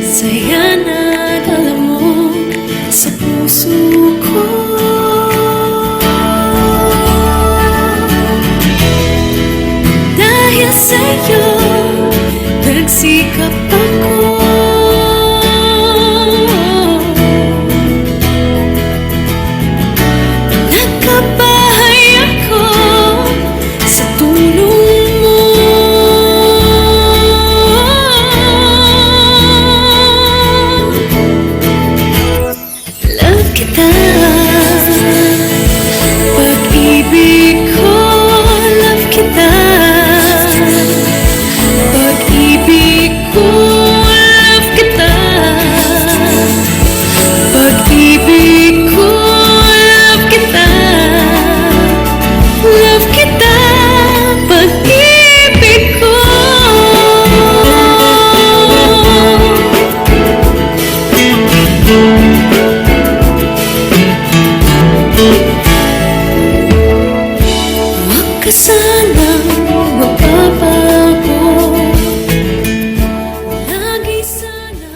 Saya na dala mo sa puso ko. Dahil sa'yo nagsikap ako. Nagkabahay ako sa tulong mo. Love kita, pag-ibig ko. Love kita, pag-ibig ko. Love kita, pag-ibig ko. Love kita, love kita, pag-ibig ko. Huwag ka sanang magbabago. Lagi sana.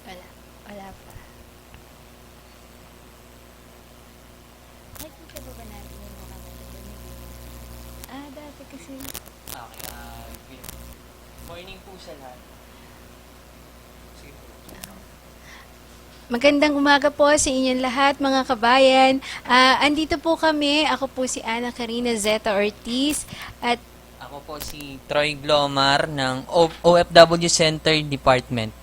Wala pa. Nakikita ba natin yung mga nagdadamig? Dati kasi... Okay, morning po sa lahat. Sige po. Magandang umaga po sa inyong lahat, mga kabayan. Andito po kami. Ako po si Ana Karina Zeta Ortiz. At Ako po si Troy Glomar ng OFW Center Department.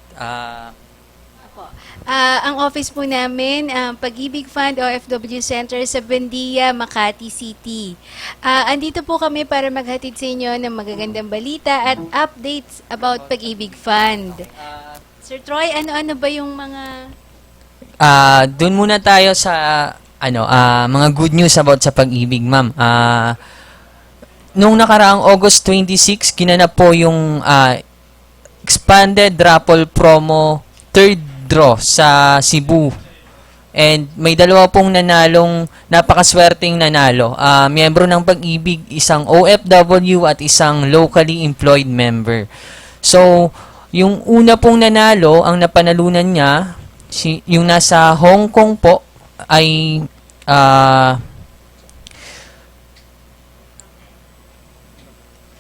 ang office po namin, Pag-ibig Fund OFW Center sa Buendia, Makati City. Andito po kami para maghatid sa inyo ng magagandang balita at updates about Pag-ibig Fund. Sir Troy, ano-ano ba yung mga... Doon muna tayo sa mga good news about sa pag-ibig, ma'am. Nung nakaraang August 26, ginanap po yung expanded raffle promo third draw sa Cebu. And may dalawa pong nanalong napakaswerteng nanalo. Miyembro ng Pag-ibig, isang OFW at isang locally employed member. So, yung una pong nanalo, ang napanalunan niya, yung nasa Hong Kong po ay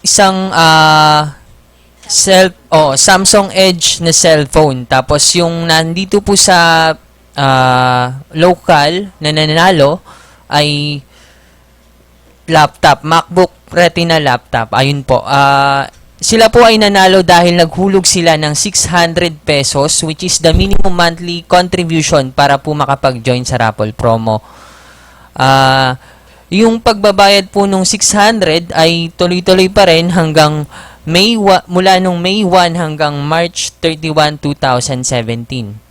isang Samsung Edge na cellphone. Tapos yung nandito po sa local na nanalo ay laptop, MacBook Retina laptop. Ayun po. Sila po ay nanalo dahil naghulog sila ng 600 pesos, which is the minimum monthly contribution para po makapag-join sa raffle promo. Yung pagbabayad po nung 600 ay tuloy-tuloy pa rin hanggang mula nung May 1 hanggang March 31, 2017.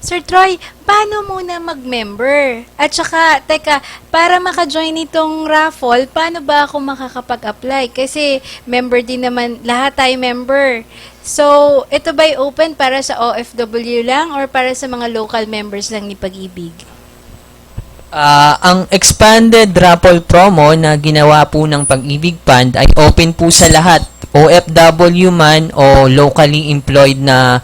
Sir Troy, paano muna mag-member? At saka, teka, para maka-join itong raffle, paano ba ako makakapag-apply? Kasi member din naman, lahat tayo member. So, ito ba'y open para sa OFW lang or para sa mga local members lang ni Pag-ibig? Ang expanded raffle promo na ginawa po ng Pag-ibig Fund ay open po sa lahat, OFW man o locally employed na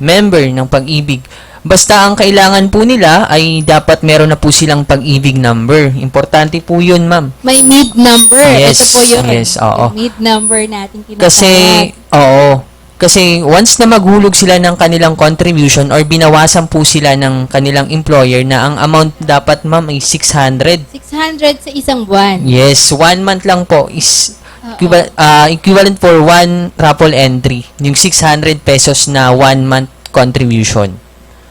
member ng Pag-ibig. Basta ang kailangan po nila ay dapat meron na po silang Pag-ibig number. Importante po yun, ma'am. May need number. Yes, Ito po yun. yes, oo. Yung need number natin tinatawag. Kasi once na maghulog sila ng kanilang contribution or binawasan po sila ng kanilang employer na ang amount dapat, ma'am, ay 600. 600 sa isang buwan. Yes, 1 month lang po is Oo. equivalent for one raffle entry. Yung 600 pesos na 1 month contribution.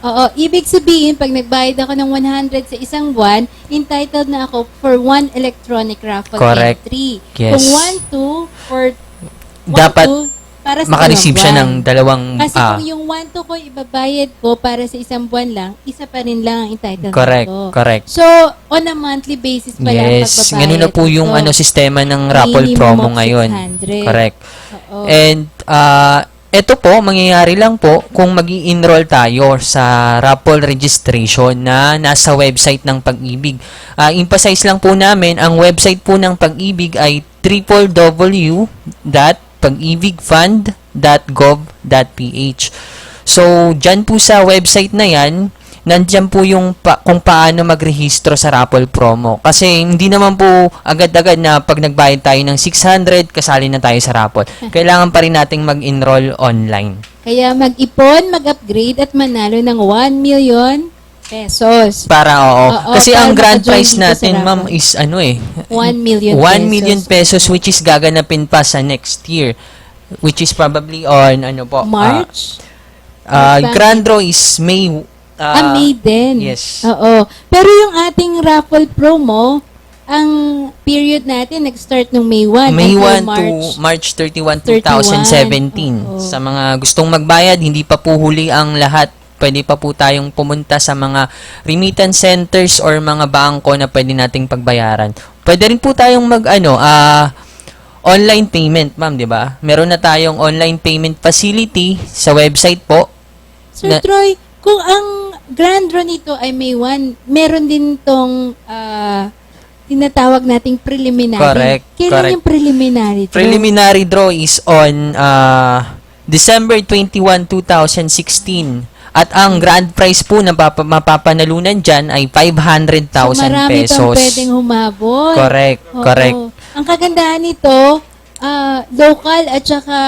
Oo, ibig sabihin, pag nagbayad ako ng 100 sa isang buwan, entitled na ako for one electronic raffle Correct. entry. Yes. Kung 1-2 for Dapat 1-2, para sa makareceive siya dalawang ng dalawang buwan. Kasi kung yung 1-2 ko ibabayad ko para sa isang buwan lang, isa pa rin lang ang entitled correct, nito. correct. So, on a monthly basis pala ang Yes, pagbabayad. ganun na po yung nito. sistema ng raffle Minimum promo of ngayon. 600. Correct. Oo. And ito po, mangyayari lang po kung mag-i-enroll tayo sa raffle registration na nasa website ng Pag-ibig. Emphasize lang po namin, ang website po ng Pag-ibig ay www.pagibigfund.gov.ph. So, dyan po sa website na yan, nandyan po yung kung paano magrehistro sa raffle promo. Kasi hindi naman po agad-agad na pag nagbayad tayo ng 600, kasali na tayo sa raffle. Kailangan pa rin nating mag-enroll online. Kaya mag-ipon, mag-upgrade at manalo ng 1 million pesos. Para, oo. Oo, Kasi para ang grand maka-join prize dito sa natin, ma'am, raffle. is 1 million 1 million pesos, which is gaganapin pa sa next year. Which is probably on, March? grand draw is May. May din. Yes. Oo. Pero yung ating raffle promo, ang period natin nag-start nung May 1 May until 1 to March 31, 31. 2017. Oo. Sa mga gustong magbayad, hindi pa po huli ang lahat. Pwede pa po tayong pumunta sa mga remittance centers or mga bangko na pwede nating pagbayaran. Pwede rin po tayong online payment, ma'am, di ba? Meron na tayong online payment facility sa website po. Sir Troy, kung ang grand draw nito ay May 1, meron din tong tinatawag nating preliminary. Correct, Kailan correct. yung preliminary draw? Preliminary draw is on December 21, 2016. At ang grand prize po na mapapanalunan dyan ay 500,000 So, marami pesos. pang pwedeng humabol. Correct, Oo. correct. Ang kagandahan nito, local at saka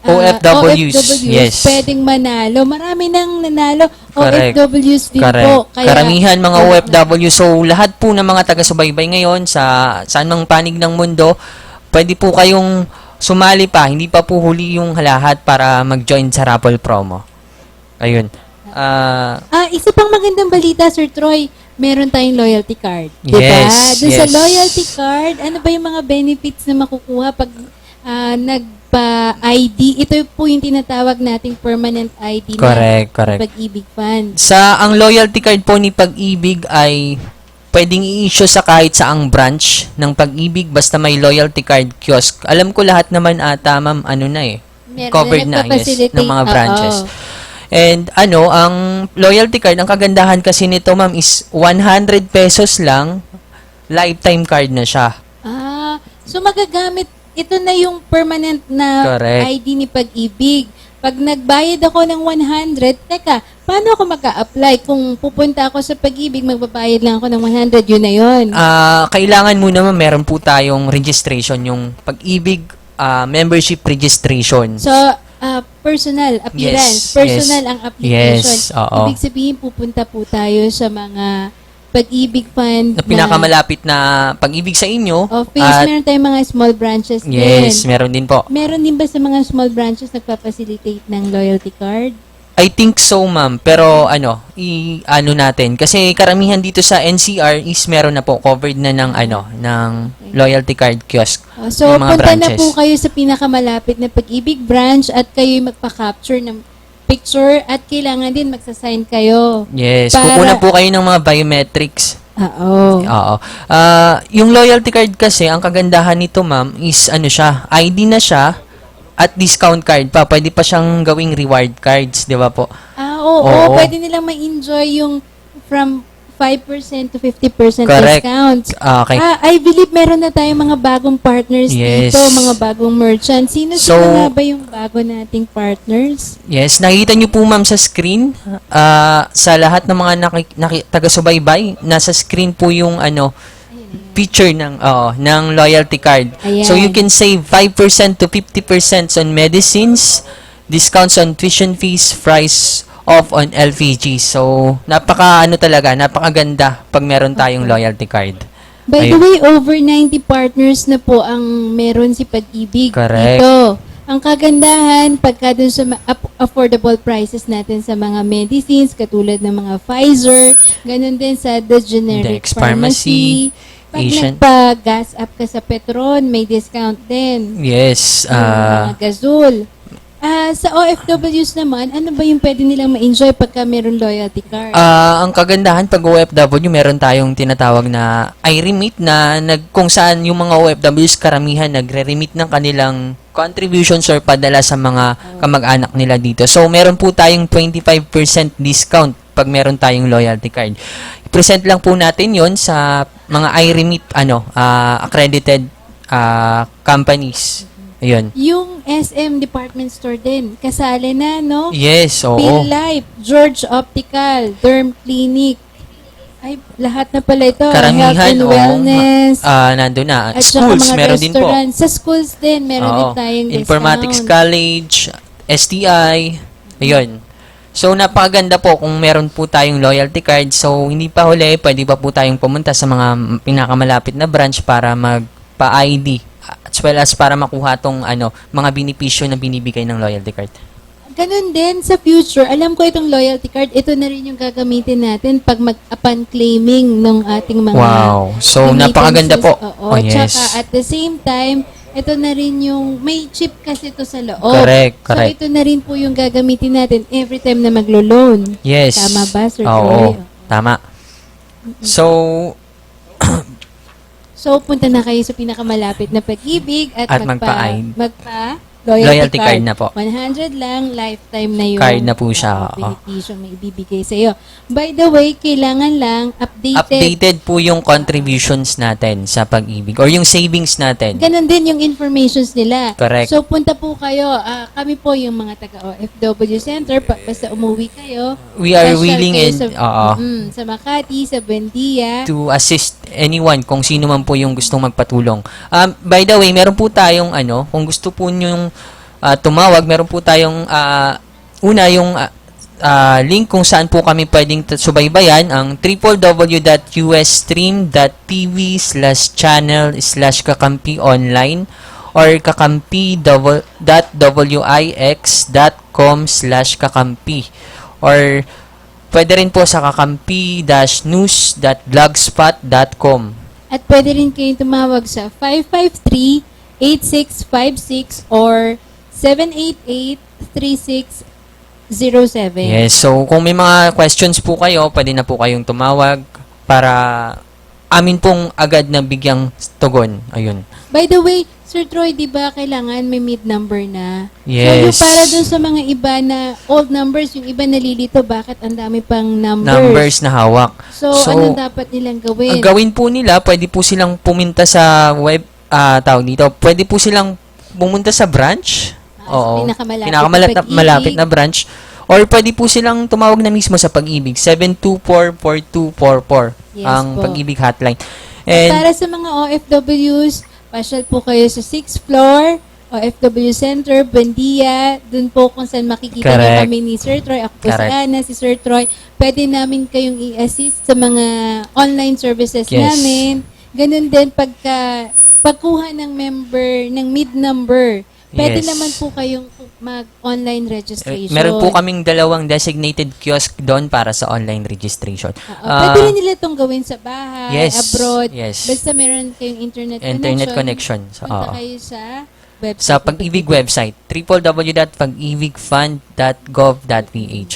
OFWs, yes. pwedeng manalo. Marami nang nanalo. Correct. OFWs din Correct. po. Kaya, Karamihan mga OFW. So, lahat po ng mga taga-subaybay ngayon sa saan mang panig ng mundo, pwede po kayong sumali pa. Hindi pa po huli yung lahat para mag-join sa raffle promo. Ayun. isa pang magandang balita, Sir Troy, meron tayong loyalty card. Diba? Yes, Doon sa yes. loyalty card, ano ba yung mga benefits na makukuha pag nagpa-ID? Ito po yung tinatawag nating permanent ID Correct, na correct. Pag-ibig Fund. Ang loyalty card po ni Pag-ibig ay pwedeng i-issue sa kahit saang branch ng Pag-ibig basta may loyalty card kiosk. Alam ko lahat naman ata, ma'am, Meron covered na na, yes, nagpa-facilitate. ng mga branches. Oo. And ang loyalty card, ang kagandahan kasi nito, ma'am, is 100 pesos lang, lifetime card na siya. So magagamit, ito na yung permanent na Correct. ID ni Pag-ibig. Pag nagbayad ako ng 100, teka, paano ako maka-apply? Kung pupunta ako sa Pag-ibig, magbabayad lang ako ng 100, yun na yun. Kailangan muna, ma'am, meron po tayong registration, yung Pag-ibig membership registration. So, personal appearance. Yes, Personal yes. ang application. Yes, oo. Ibig sabihin, pupunta po tayo sa mga Pag-ibig Fund Na pinakamalapit na Pag-ibig sa inyo. office. At Meron tayong mga small branches yes, din. meron din po. Meron din ba sa mga small branches nagpa-facilitate ng loyalty card? I think so, ma'am. Pero i-ano natin. Kasi karamihan dito sa NCR is meron na po, covered na ng ng loyalty card kiosk. So, Yung mga punta na branches. po kayo sa pinakamalapit na Pag-ibig branch at kayo magpa-capture ng picture at kailangan din magsasign kayo. Yes, Para- kukunan po kayo ng mga biometrics. Oo. Oo. Yung loyalty card kasi, ang kagandahan nito, ma'am, is siya, ID na siya at discount card pa. Pwede pa siyang gawing reward cards, di ba po? Oo, Oo. pwede nilang ma-enjoy yung from 5% to 50% Correct. discounts. Okay. I believe meron na tayong mga bagong partners Yes. dito, mga bagong merchants. Sino So- nga ba yung bago nating partners? Yes, nakikita niyo po, ma'am, sa screen. Sa lahat ng mga taga-subaybay, nasa screen po yung picture ng loyalty card. Ayan. So you can save 5% to 50% on medicines, discounts on tuition fees, price off on LPG. So napakaganda pag meron tayong loyalty card. By the Ayun. way, over 90 partners na po ang meron si Pag-ibig Correct. dito. Ang kagandahan, pagka dun sa affordable prices natin sa mga medicines, katulad ng mga Pfizer, ganun din sa The Generic Dex Pharmacy, Pag Asian. nagpa-gas up ka sa Petron, may discount din. Yes. Yung mga Gazul. Sa OFWs naman, ano ba yung pwede nilang ma-enjoy pagka meron loyalty card? Ang kagandahan pag OFW, meron tayong tinatawag na I-remit na kung saan yung mga OFWs karamihan nagre-remit ng kanilang contributions or padala sa mga kamag-anak nila dito. So, meron po tayong 25% discount pag meron tayong loyalty card. I-present lang po natin yon sa mga I-remit accredited companies. Ayun. Yung SM Department Store din, kasali na, no? Yes, oo. PhilLife, George Optical, Derm Clinic. Ay, lahat na pala ito. Health Karamihan, and oo. Wellness. Nandun na. At saka Schools, mga meron din po. restaurants. Sa schools din, meron din Oo. tayong discount. Informatics College, STI, ayun. So, napakaganda po kung meron po tayong loyalty card. So, hindi pa huli, pwede pa po tayong pumunta sa mga pinakamalapit na branch para magpa-ID as well as para makuha tong mga benepisyo na binibigay ng loyalty card. Ganun din sa future. Alam ko itong loyalty card, ito na rin yung gagamitin natin pag upon claiming ng ating mga Wow. So, napakaganda po. Oo. Oh, yes. Tsaka at the same time, ito na rin yung, may chip kasi ito sa loob. Correct. So, ito na rin po yung gagamitin natin every time na maglo-loan. Yes. Tama ba, Sir Oo. Troy? Tama. So, So, punta na kayo sa pinakamalapit na Pag-ibig at Loyalty card na po. 100 lang, lifetime na yung Card na po siya, oo. benepisyo may ibibigay sa iyo. By the way, kailangan lang updated po yung contributions natin sa Pag-ibig or yung savings natin. Ganon din yung informations nila. Correct. So, punta po kayo. Kami po yung mga taga-OFW Center. Basta umuwi kayo. We are pasyal willing kayo and sa Makati, sa Buendia. to assist anyone kung sino man po yung gustong magpatulong. By the way, meron po tayong kung gusto po nyo tumawag, meron po tayong yung link kung saan po kami pwedeng subaybayan ang www.ustream.tv/channel/kakampi online or kakampi.wix.com/kakampi or pwede rin po sa kakampi-news.blogspot.com. At pwede rin kayong tumawag sa 553-8656 or 788-3607. Yes, so kung may mga questions po kayo, pwede na po kayong tumawag para amin pong agad na bigyang tugon. Ayun. By the way, Sir Troy, di ba kailangan may mid number na? Yes. So, yung para dun sa mga iba na old numbers, yung iba nalilito, bakit ang dami pang Numbers na hawak. So, ano dapat nilang gawin? Ang gawin po nila, pwede po silang pumunta sa web, tawag dito, pwede po silang pumunta sa branch. Sa pinakamalapit na malapit na branch. Or pwede po silang tumawag na mismo sa Pag-ibig, 724-4244, Yes ang po. Pag-ibig hotline. At And para sa mga OFWs, pasyal po kayo sa 6th floor, OFW Center, Buendia. Dun po kung saan makikita niyo Correct. kami ni Sir Troy. Ako po si Correct. Ana, si Sir Troy. Pwede namin kayong i-assist sa mga online services Yes. namin. Ganun din pagkuha ng member, ng mid number. Pwede Yes. naman po kayong mag-online registration. meron po kaming dalawang designated kiosk doon para sa online registration. Pwede rin nila itong gawin sa bahay, Yes, abroad. yes. Basta meron kayong internet connection. So, Punta kayo sa website. sa Pag-ibig website, www.pagibigfund.gov.ph.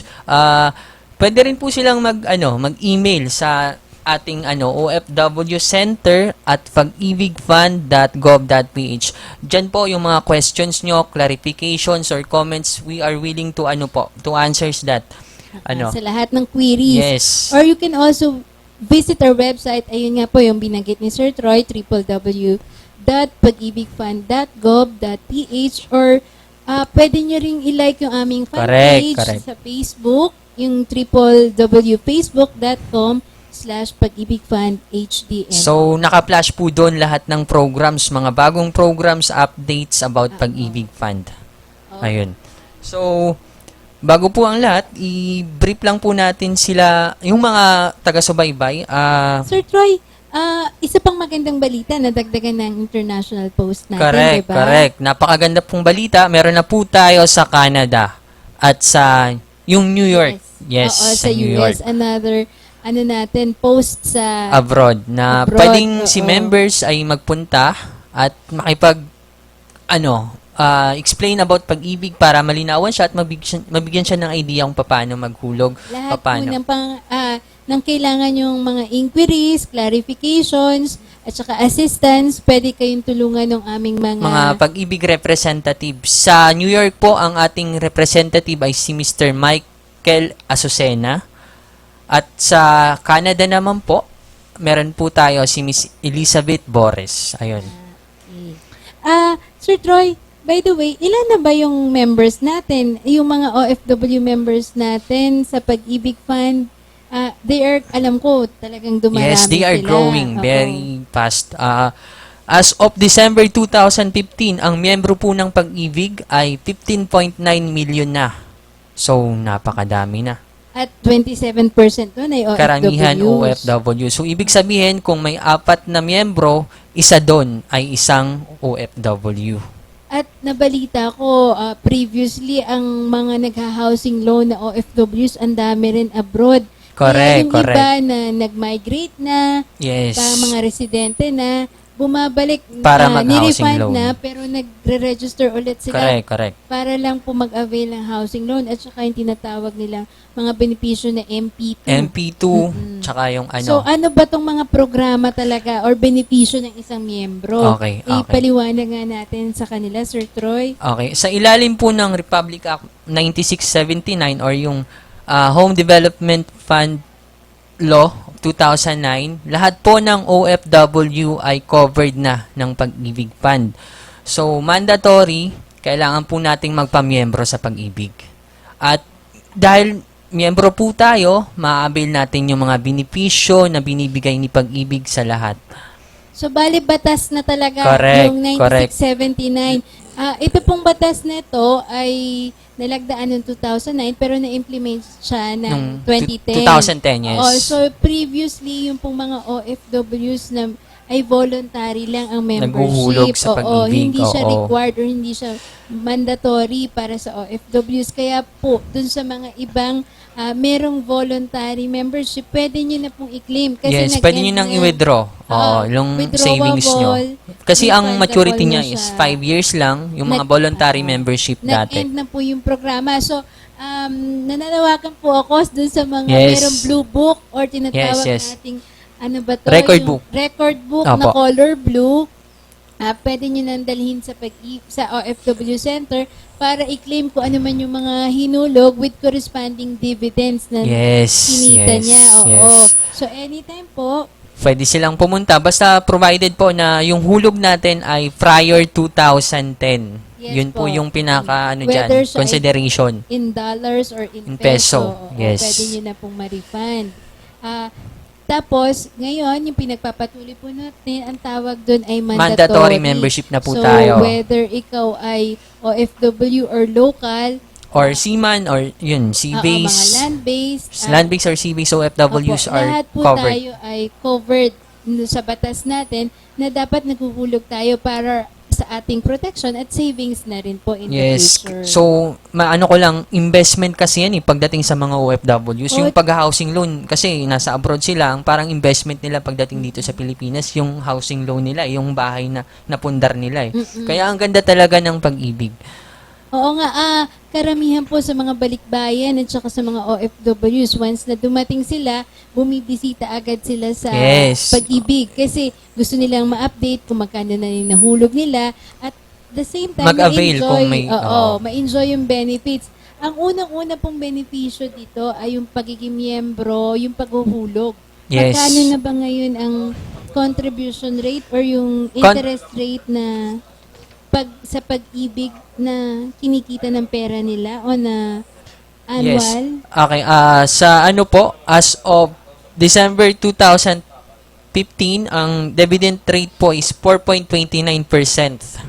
Pwede rin po silang mag-email sa ating ofwcenter@pagibigfund.gov.ph. Diyan po yung mga questions nyo, clarifications or comments, we are willing to to answers that. Sa lahat ng queries. Yes. Or you can also visit our website. Ayun nga po yung binanggit ni Sir Troy, www.pagibigfund.gov.ph or pwede nyo ring i-like yung aming fan page Correct. sa Facebook, yung www.facebook.com/pagibigfundhdn. So, naka-flash po doon lahat ng programs, mga bagong programs, updates about Pag-ibig Fund. Ayun. So, bago po ang lahat, i-brief lang po natin sila, yung mga taga-subaybay. Sir Troy, isa pang magandang balita na dagdagan ng international post natin, diba? Correct. Napakaganda pong balita. Meron na po tayo sa Canada at sa yung New York. Yes, Oo, sa New York. Another, post sa Abroad na Abroad, pwedeng si oo. members ay magpunta at makipag explain about pag-ibig para malinawan siya at mabigyan siya ng idea kung paano maghulog. Lahat po paano. ng kailangan yung mga inquiries, clarifications, at saka assistance, pwede kayong tulungan ng aming Mga pag-ibig representative. Sa New York po, ang ating representative ay si Mr. Michael Azucena. At sa Canada naman po, meron po tayo si Miss Elizabeth Bores. Ayun. Sir Troy, by the way, ilan na ba yung members natin, yung mga OFW members natin sa Pag-ibig Fund? They are, alam ko, talagang dumarami Yes, they are sila. growing Oo. very fast. As of December 2015, ang miyembro po ng Pag-ibig ay 15.9 million na. So, napakadami na. At 27% doon ay OFWs. Karamihan OFW. So, ibig sabihin, kung may 4 na miyembro, isa doon ay isang OFW. At nabalita ko, previously, ang mga nagha-housing loan na OFWs, ang dami rin abroad. Kaya yung iba na nag-migrate na, Yes. mga residente na, bumabalik Para na, mag-housing nirefund loan. na, pero nagre-register ulit sila Correct. para lang po mag-avail ng housing loan at saka yung tinatawag nilang mga benepisyo na MP2. MP2, tsaka yung ano. So, ano ba tong mga programa talaga or benepisyo ng isang miyembro? Okay. Ipaliwanag nga natin sa kanila, Sir Troy. Okay. Sa ilalim po ng Republic Act 9679 or yung Home Development Fund Law 2009, lahat po ng OFW ay covered na ng Pag-ibig Fund. So, mandatory, kailangan po nating magpamiyembro sa Pag-ibig. At dahil miyembro po tayo, ma-avail natin yung mga benepisyo na binibigay ni Pag-ibig sa lahat. So, bali batas na talaga Correct, yung 9679. Ito pong batas na ito ay nalagdaan noong 2009 pero na-implement siya ng 2010. 2010, yes. So, previously, yung pong mga OFWs na ay voluntary lang ang membership. Naghuhulog sa Pag-ibig. Hindi siya Oo. required or hindi siya mandatory para sa OFWs. Kaya po, dun sa mga ibang merong voluntary membership, pwede nyo na pong i-claim. Kasi Yes, pwede nyo nang i-withdraw. yung savings nyo. Kasi ang maturity niya is 5 years lang, yung mga voluntary membership dati. Nag-end na po yung programa. So, nananawagan po ako dun sa mga Yes. merong blue book or tinatawag Yes. nating ano ba to? Record Yung book. Record book Opo. na color blue. Pwede nyo nang dalhin sa sa OFW Center para i-claim ko ano man yung mga hinulog with corresponding dividends na kinita niya. Oo. So, anytime po, Pwede silang pumunta. Basta provided po na yung hulog natin ay prior 2010. Yes Yun po po. yung pinaka Whether siya ay consideration. in dollars or in In peso. Oo, Yes. pwede nyo na pong ma-refund. Tapos, ngayon, yung pinagpapatuloy po natin, ang tawag doon ay mandatory. membership na po so, tayo. whether ikaw ay OFW or local, Or seaman or yun, mga sea-based. land-based, Land-based or sea-based OFWs opo, are lahat po covered. tayo ay covered sa batas natin na dapat naghuhulog tayo para sa ating protection at savings na rin po in the Yes. future. So, maano ko lang, investment kasi yan pagdating sa mga OFWs. Yung Oh. pag-housing loan, kasi nasa abroad sila, ang parang investment nila pagdating dito sa Pilipinas, yung housing loan nila, yung bahay na napundar nila. Kaya ang ganda talaga ng Pag-ibig. Oo nga, karamihan po sa mga balikbayan at saka sa mga OFWs, once na dumating sila, bumibisita agad sila sa Yes. Pag-ibig kasi gusto nilang ma-update kung magkano na yung nahulog nila at the same time, Mag-avail ma-enjoy, kung may- ma-enjoy yung benefits. Ang unang-una pong benepisyo dito ay yung pagiging miyembro, yung paghuhulog. Yes. Magkano na ba ngayon ang contribution rate or yung interest rate na sa Pag-ibig na kinikita ng pera nila o na annual? Yes. Okay, sa ano po, as of December 2015, ang dividend rate po is 4.29%.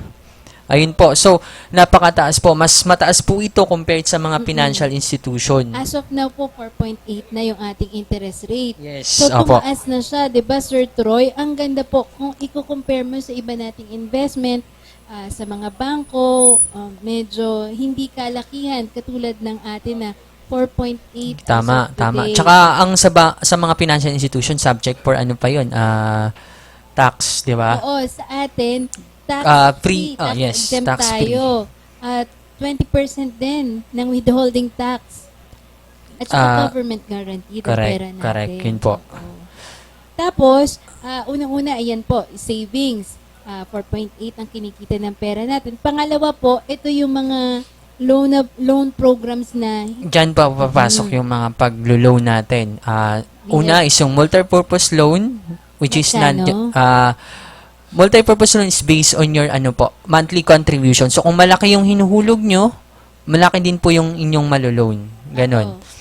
Ayun po. So, napakataas po. Mas mataas po ito compared sa mga financial institution. As of now po, 4.8 na yung ating interest rate. Yes. So, Opo. tumaas na siya, di ba, Sir Troy? Ang ganda po, kung i-compare mo sa iba nating investment, sa mga bangko, medyo hindi kalakihan katulad ng atin na 4.8 Tama, as of tama. today. Tsaka ang sa mga financial institution subject for ano pa 'yun? Tax, 'di ba? Oo, sa atin, tax free, tax yes, exempt tax free. tayo. At 20% din ng withholding tax. At saka government guaranteed ang pera natin. Correct, yun po. Oo. Tapos, unang-una, ayan po, savings. 4.8 ang kinikita ng pera natin. Pangalawa po, ito yung mga loan programs na Diyan pa papasok yung mga paglo-loan natin. Una is yung multipurpose loan, which is Magkano? multipurpose loan is based on your monthly contribution. So kung malaki yung hinuhulog nyo, malaki din po yung inyong malo-loan. Ganon. Oo.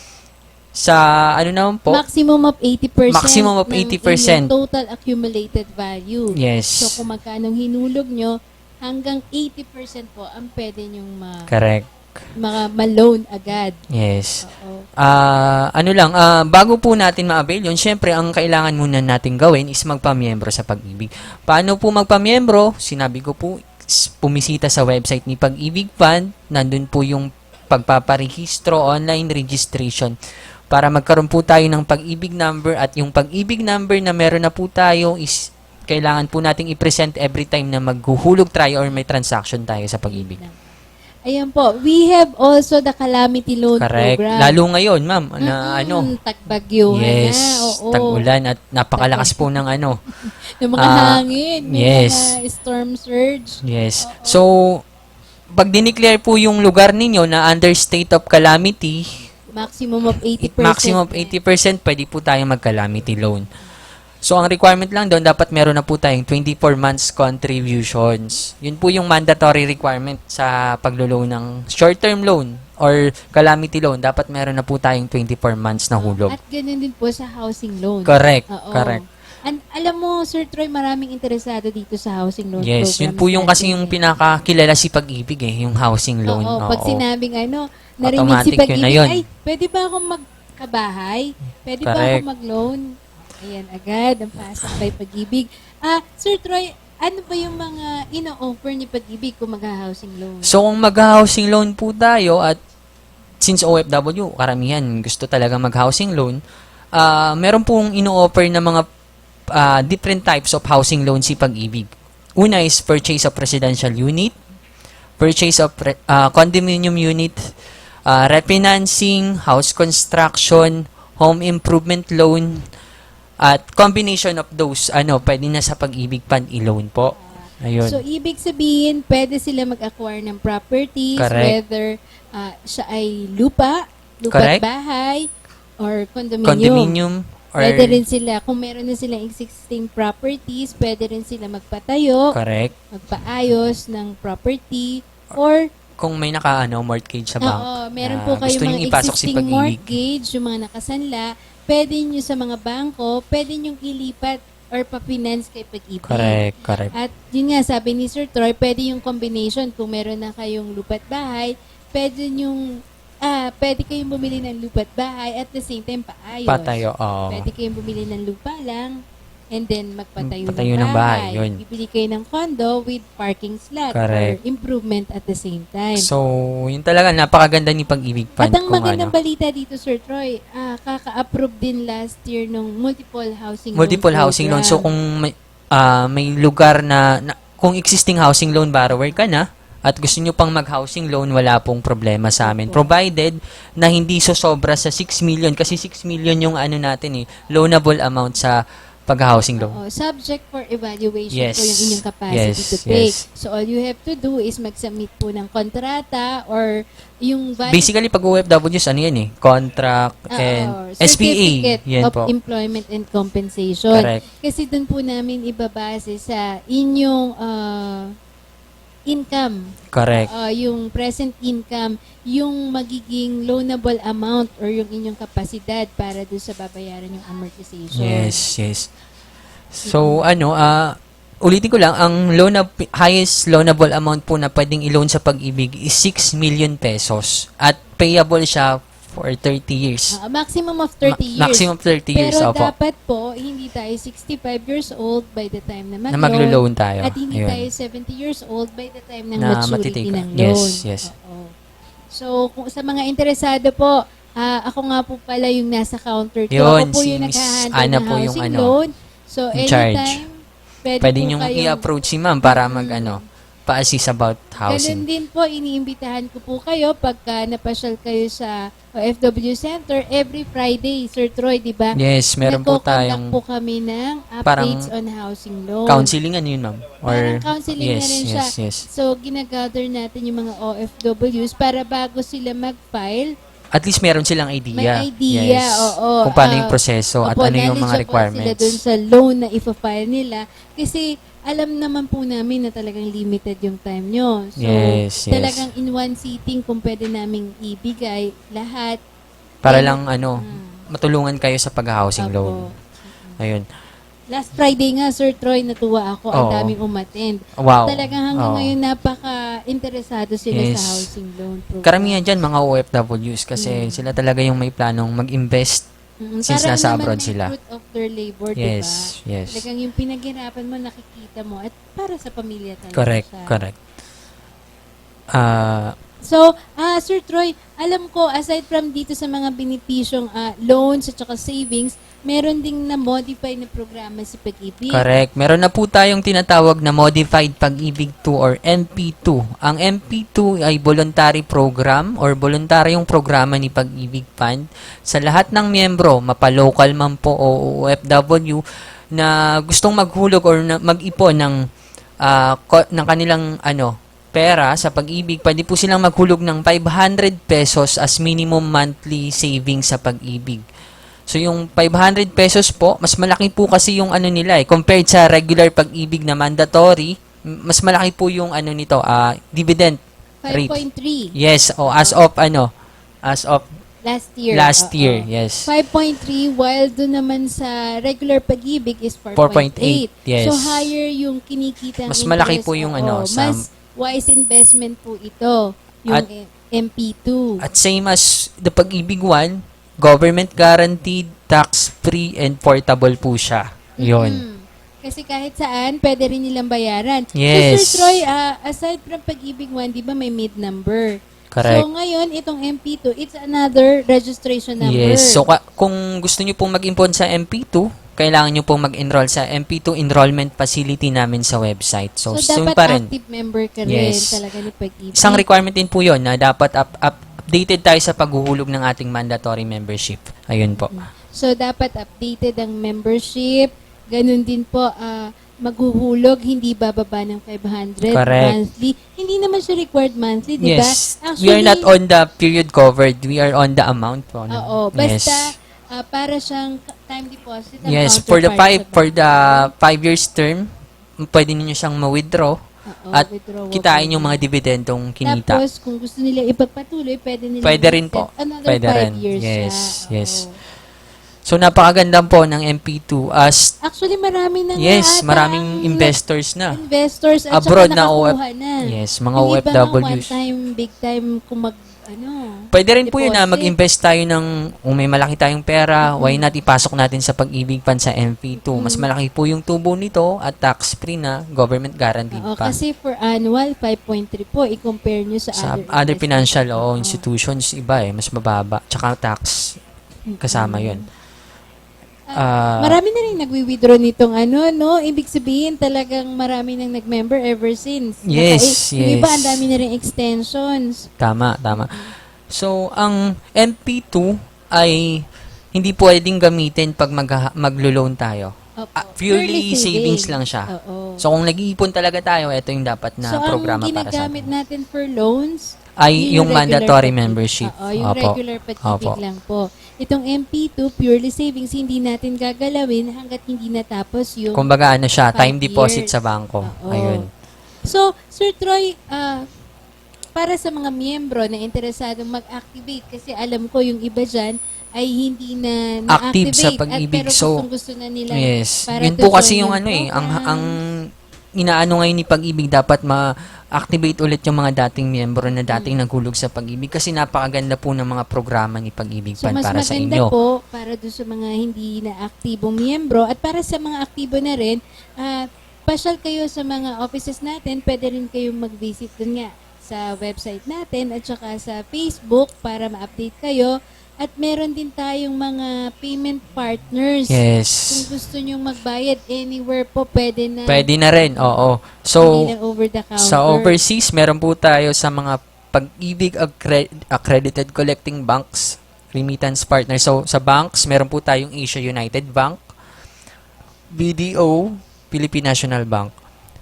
Sa naman po, Maximum of 80%. Maximum of ng 80%. inyong total accumulated value. yes. So, kung magkano hinulog nyo, hanggang 80% po ang pwede nyong Correct. ma-loan agad. Yes. Oo. Bago po natin ma-avail yun, syempre, ang kailangan muna natin gawin is magpamiyembro sa Pag-ibig. Paano po magpamiyembro? Sinabi ko po, pumisita sa website ni Pag-ibig Fund. Nandun po yung pagpaparehistro, online registration. Para magkaroon po tayo ng Pag-ibig number, at yung Pag-ibig number na meron na po tayo is kailangan po nating i-present every time na maghuhulog tayo or may transaction tayo sa Pag-ibig. Ayan po. We have also the Calamity Loan Correct. Program. Lalo ngayon, ma'am, na Tagbagyuhan yes, na. Oo. tag-ulan at napakalakas po ng Yung mga hangin. May yes. mga storm surge. Yes. So, pag dineclare po yung lugar ninyo na under state of calamity, Maximum of 80%. maximum of 80%, pwede po tayong mag-calamity loan. So, ang requirement lang doon, dapat meron na po tayong 24 months contributions. Yun po yung mandatory requirement sa paglo-loan ng short-term loan or calamity loan. Dapat meron na po tayong 24 months na hulog. At ganun din po sa housing loan. Correct. Oo. Correct. And alam mo, Sir Troy, maraming interesado dito sa housing loan Yes, yun programs po yung kasi natin yung eh. pinakakilala si Pag-ibig yung housing loan. Oo, pag Oo. sinabing narinig Automatic si yun na Pag-ibig, yun. ay, pwede ba akong magkabahay? Pwede ba Correct. akong mag-loan? Ayan, agad, ang pasok kay Pag-ibig. Sir Troy, ano ba yung mga ino-offer ni Pag-ibig kung mag-housing loan? So, kung mag-housing loan po tayo at since OFW, karamihan gusto talaga mag-housing loan, meron pong ino-offer na mga different types of housing loan si Pag-ibig. Una is purchase of residential unit, purchase of condominium unit, refinancing, house construction, home improvement loan, at combination of those, pwede na sa Pag-ibig Fund i-loan po. Ayun. So, ibig sabihin, pwede sila mag-acquire ng properties, Correct. whether siya ay lupa Correct. bahay, or condominium. Condominium, or Pwede rin sila, kung meron na silang existing properties, pwede rin sila magpatayo, correct. magpaayos ng property, or Kung may mortgage sa bank. oo, meron na po kayo gusto mga niyong ipasok si existing Pag-ibig. mortgage, yung mga nakasanla, pwede nyo sa mga bangko, pwede nyo ilipat or pa-finance kay Pag-ibig. Correct, correct. At yun nga, sabi ni Sir Troy, pwede yung combination. Kung meron na kayong lupa't bahay, pwede kayong bumili ng lupa't bahay at the same time paayos. Patayo, oo. Pwede kayong bumili ng lupa lang and then magpatayo Patayo ng ng bahay, bahay. yun. Bibili kayo ng condo with parking slot Correct. or improvement at the same time. So, yun talaga, napakaganda ni Pag-ibig Fund. At ang kung magandang balita dito, Sir Troy, kaka-approve din last year ng multiple housing multiple loan housing loan. program. So, kung may lugar na, kung existing housing loan borrower ka na, at gusto nyo pang mag-housing loan, wala pong problema sa amin. Provided na hindi sosobra sa 6 million. Kasi 6 million yung natin loanable amount sa pag-housing loan. Oo, subject for evaluation Yes. po yung inyong capacity Yes, to pay. yes. So, all you have to do is mag-submit po ng kontrata or yung Basically, pag OFWs, contract and SPA. Certificate Yan of po. Employment and Compensation. Correct. Kasi dun po namin ibabase sa inyong income. Correct. Yung present income, yung magiging loanable amount or yung inyong kapasidad para doon sa babayaran yung amortization. Yes, yes. So, ulitin ko lang, ang highest loanable amount po na pwedeng i-loan sa Pag-ibig is 6 million pesos at payable siya for 30 years. Maximum of 30 years. Maximum 30 years, Pero opo. dapat po, hindi tayo 65 years old by the time na Na mag-loan. maglo-loan tayo. At hindi Ayun. tayo 70 years old by the time ng Na maturity matitake. ng loan. Yes, yes. Oo. So, kung sa mga interesado po, ako nga po pala yung nasa counter ko. Yun, Ako po si yung Miss naghahandle Ana ng po yung housing loan. So, in charge. anytime Pwede po niyong kayong- i-approach si ma'am para pa-assist about Ganun housing. din po, iniimbitahan ko po kayo pagka napasyal kayo sa OFW Center every Friday, Sir Troy, di ba? Yes, meron po Nagko-conduct tayong po kami ng parang updates on housing loan. counseling ano yun, ma'am? Parang counseling yes, na rin siya. yes, yes. So, ginagather natin yung mga OFWs para bago sila mag-file, At least meron silang idea. may idea, Yes. oo. Kung paano yung proseso at opo, ano yung mga knowledgeable requirements. sila dun sa loan na ipa-file nila. Kasi alam naman po namin na talagang limited yung time nyo. So, Yes, yes. talagang in one sitting kung pwede naming ibigay lahat. Para then, lang matulungan kayo sa pag-housing Opo. loan. Ayun. Last Friday nga, Sir Troy, natuwa ako. Ang Oo. daming umattend. Wow. Talagang hanggang Oo. ngayon napaka-interesado sila Yes. sa housing loan program. Karamihan dyan mga OFWs kasi sila talaga yung may planong mag-invest. Since Parang nasa naman abroad may sila. fruit of their labor, Yes, diba? yes. Talagang yung pinaghirapan mo, nakikita mo, at para sa pamilya talaga Correct, siya. correct. So, Sir Troy, alam ko, aside from dito sa mga benepisyong loans at saka savings, meron ding na-modify na programa si Pag-ibig. Correct. Meron na po tayong tinatawag na Modified Pag-ibig 2 or MP2. Ang MP2 ay voluntary program or voluntaryong programa ni Pag-ibig Fund sa lahat ng miyembro, mapa-local man po o OFW, na gustong maghulog or mag-ipon ng kanilang pera sa Pag-ibig. Pwede po silang maghulog ng 500 pesos as minimum monthly savings sa Pag-ibig. So, yung 500 pesos po, mas malaki po kasi yung nila compared sa regular Pag-ibig na mandatory, mas malaki po yung dividend rate. 5.3 Yes, as of last year. last Oo. year, yes. 5.3, while doon naman sa regular Pag-ibig is 4.8. 4.8, yes. So, higher yung kinikita. Mas malaki po yung mas wise investment po ito, yung At- MP2. At same as the Pag-ibig 1, government guaranteed, tax-free, and portable po siya. Yun. Mm. Kasi kahit saan, pwede rin nilang bayaran. Yes. So, Sir Troy, aside from Pag-ibig 1, di ba may mid number? Correct. So, ngayon, itong MP2, it's another registration number. Yes. So, kung gusto nyo pong mag-impon sa MP2, kailangan nyo pong mag-enroll sa MP2 enrollment facility namin sa website. So, soon dapat pa rin. active member ka rin Yes. talaga ni Pag-ibig. Isang requirement din po yun na dapat updated tayo sa paghuhulog ng ating mandatory membership. Ayun po. So, dapat updated ang membership. Ganun din po, maghuhulog, hindi bababa ng 500 Correct. monthly. Hindi naman siya required monthly, di ba? Yes. We are not on the period covered. We are on the amount po. Oo, Yes. basta para siyang time deposit. ang Yes, for the counterpart sa 5 years term, pwede niyo siyang ma-withdraw Oo, at withdrawable. kitain yung mga dividendong kinita. Tapos, kung gusto nila ipagpatuloy, pwede nila Pwede rin po. another Pwede 5 rin. years Yes, siya. yes. Oo. So napakaganda po ng MP2 as Actually, marami na yes, nga ata maraming ang investors na. investors at Abroad saka na nakakuha na. Yes, mga Yung iba nga OFWs. one time, big time, kung Pwede rin po yun na deposit. mag-invest tayo kung may malaki tayong pera, why not ipasok natin sa Pag-ibig Fund sa MP2. Mas malaki po yung tubo nito at tax-free na, government guaranteed Oo, pa. kasi for annual, 5.3 po, i-compare nyo sa, Sa other other financial investments. Oo. institutions, iba mas mababa. Tsaka tax, kasama yun. Marami na rin nagwi-withdraw nitong ibig sabihin talagang marami nang nag-member ever since. Yes, Yung iba, yes. ang dami na rin extensions. Tama, tama. So, ang MP2 ay hindi pwedeng gamitin pag maglo-loan tayo. Opo. Purely savings lang siya. Oo. So, kung nag-iipon talaga tayo, ito yung dapat na programa ang para sa ginagamit atin. natin for loans, Ay, yung regular mandatory Pag-ibig. membership. Oo, yung Opo. regular Pag-ibig Opo. lang po. Itong MP2, purely savings, hindi natin gagalawin hanggat hindi natapos yung Kumbaga, siya, 5 time deposit years. sa bangko. Oo. Ayun. So, Sir Troy, para sa mga miyembro na interesadong mag-activate, kasi alam ko yung iba dyan ay hindi na Active na-activate. sa Pag-ibig. Pero So, gusto na nila. Yes. para Yun to po kasi join yung ang inaano ngayon ni Pag-ibig, dapat ma-activate ulit yung mga dating miyembro na dating naghulog sa Pag-ibig kasi napakaganda po ng mga programa ni Pag-ibig So, Fund mas para sa maganda inyo. po para doon sa mga hindi na aktibong miyembro at para sa mga aktibo na rin, pasyal kayo sa mga offices natin, pwede rin kayong mag-visit doon nga sa website natin at saka sa Facebook para ma-update kayo. At meron din tayong mga payment partners. Yes. Kung gusto nyo magbayad anywhere po, pwede na. Pwede na rin, oo. So, Hindi lang over the counter. sa overseas, meron po tayo sa mga Pag-ibig accredited collecting banks, remittance partner. So, sa banks, meron po tayong Asia United Bank, BDO, Philippine National Bank.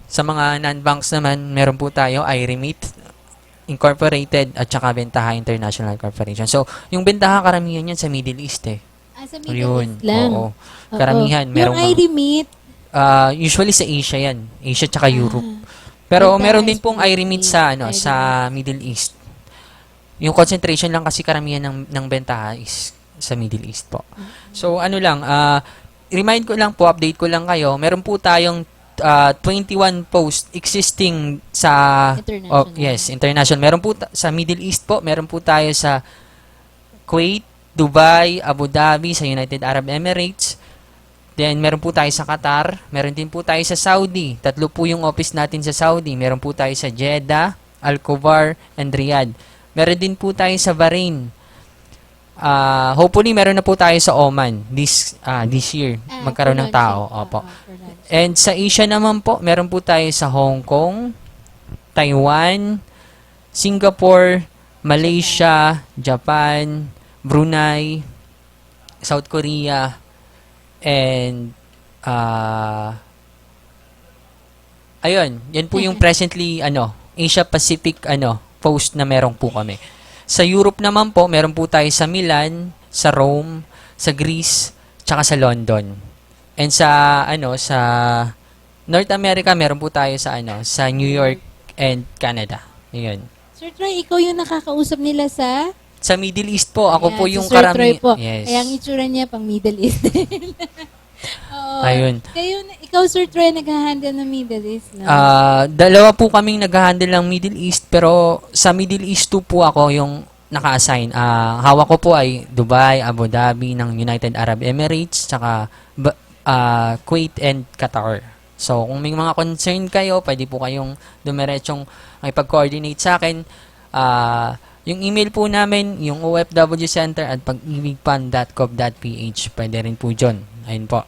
Sa mga non-banks naman, meron po tayo iRemit Incorporated at saka Bentaha International Corporation. So, yung Bentaha, karamihan yan sa Middle East eh. Sa Middle Yun, East lang. oo. Karamihan. Yung Merong mga- iRemit, usually sa Asia yan. Asia tsaka Europe. Pero Bentaha meron din is pong iRemit Philippines, sa iRemit. sa Middle East. Yung concentration lang kasi karamihan ng Bentaha is sa Middle East po. So ano lang, remind ko lang po, update ko lang kayo. Meron po tayong 21 post existing sa International. international. Meron po sa Middle East po, meron po tayo sa Kuwait, Dubai, Abu Dhabi, sa United Arab Emirates. Then, meron po tayo sa Qatar. Meron din po tayo sa Saudi. 3 po yung office natin sa Saudi. Meron po tayo sa Jeddah, Al-Khobar, and Riyadh. Meron din po tayo sa Bahrain. Hopefully, meron na po tayo sa Oman this year. Magkaroon ng tao. Opo. And sa Asia naman po, meron po tayo sa Hong Kong, Taiwan, Singapore, Malaysia, Japan, Brunei, South Korea, and ayun, yan po yung presently Asia Pacific post na meron po kami. Sa Europe naman po, meron po tayo sa Milan, sa Rome, sa Greece, tsaka sa London. And sa sa North America, meron po tayo sa sa New York and Canada. Ayun. Sir Troy, ikaw yung nakakausap nila sa Sa Middle East po, ako po si yung Sir Troy po. Yes. Kaya ang itsura niya pang Middle East. Oo. Ayun. Ikaw, Sir Troy, nag-handle ng Middle East, no? Dalawa po kaming nag-handle ng Middle East, pero sa Middle East 2 po ako yung naka-assign. Hawak ko po ay Dubai, Abu Dhabi ng United Arab Emirates, tsaka Kuwait and Qatar. So, kung may mga concern kayo, pwede po kayong dumiretsyong makipag-coordinate sa akin. Yung email po namin, yung ofwcenter@pag-ibigpan.gov.ph. Pwede rin po dyan. Ayun po.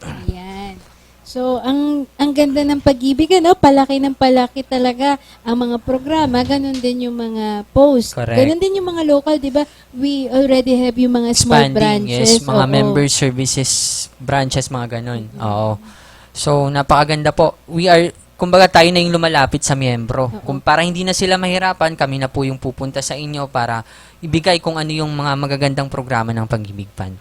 Ayan. So, ang ganda ng pag-ibig, palaki ng palaki talaga ang mga programa, ganun din yung mga post. Correct. Ganun din yung mga local, di ba? We already have yung mga small branches. Yes, mga Oo. member services branches, mga ganun. Oo. So, napakaganda po. Kumbaga tayo na yung lumalapit sa miyembro. Kung para hindi na sila mahirapan, kami na po yung pupunta sa inyo para ibigay kung ano yung mga magagandang programa ng Pag-ibig Fund.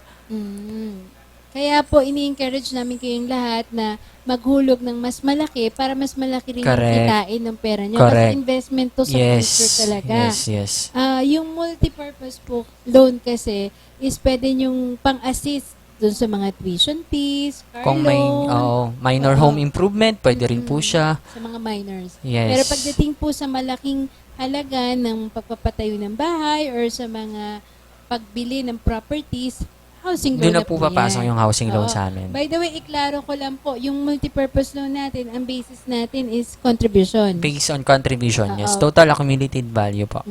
Kaya po, ini-encourage namin kayong lahat na maghulog ng mas malaki para mas malaki rin yung Correct. kitain ng pera nyo. Correct. Kasi investment to sa future talaga. Yes. Yung multi-purpose po loan kasi is pwede yung pang-assist dun sa mga tuition fees, car Kung may loan, minor Oo. home improvement, pwede rin po siya. sa mga minors. Yes. Pero pagdating po sa malaking halaga ng pagpapatayo ng bahay or sa mga pagbili ng properties, housing loan Doon na po papasok yan. yung housing loan Oo. sa amin. By the way, iklaro ko lang po, yung multipurpose loan natin, ang basis natin is contribution. Based on contribution, yes. Oo. Total accumulated value po.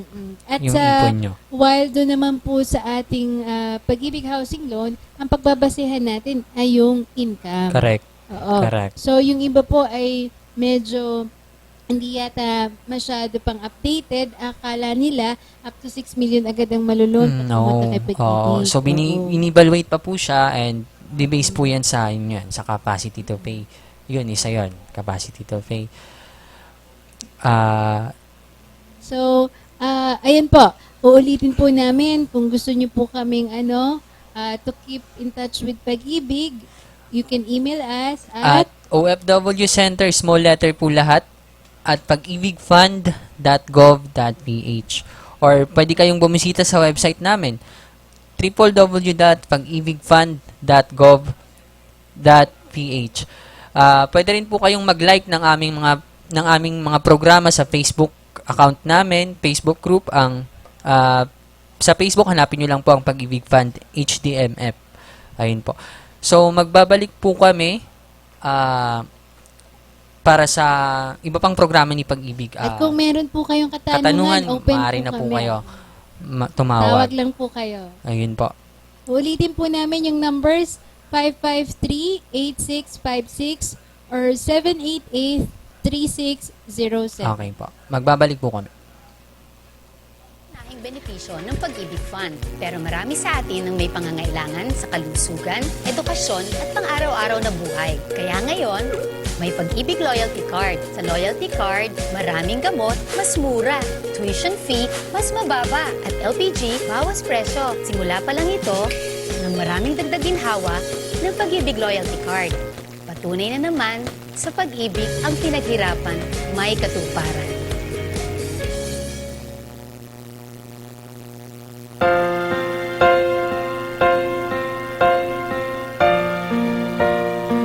At Yung sa, ipon nyo. while doon naman po sa ating Pag-ibig Housing Loan, ang pagbabasehan natin ay yung income. Correct. Oo. Correct. So, yung iba po ay medyo hindi yata masyado pang updated. Akala nila up to 6 million agad ang malulun pag pumunta kay Pag-ibig. So, Oo. in-evaluate pa po siya and di-base po yan sa capacity to pay. Yun, isa yun. Capacity to pay. So, ayan po. Uulitin po namin kung gusto niyo po kaming to keep in touch with Pag-ibig, you can email us At at OFW Center, small letter po lahat, at pagibigfund.gov.ph. Or pwede kayong bumisita sa website namin, www.pagibigfund.gov.ph. Pwede rin po kayong mag-like ng aming mga programa sa Facebook account namin, Facebook group. Sa Facebook, hanapin nyo lang po ang Pag-ibig Fund HDMF. Ayun po. So, magbabalik po kami para sa iba pang programa ni Pag-ibig. at kung meron po kayong katanungan, open maaari po na po kami. kayo. tumawag. Tawag lang po kayo. Ayun po. Ulitin po namin yung numbers 553-8656 or 788-3607. Okay po. Magbabalik po kami. Nahing benepisyo ng Pag-ibig Fund. Pero marami sa atin ang may pangangailangan sa kalusugan, edukasyon at pang-araw-araw na buhay. Kaya ngayon, may Pag-ibig Loyalty Card. Sa Loyalty Card, maraming gamot, mas mura. Tuition fee, mas mababa. At LPG, bawas presyo. Simula pa lang ito, ng maraming dagdag ginhawa ng Pag-ibig Loyalty Card. Patunay na naman, sa pag-ibig ang pinaghirapan may katuparan.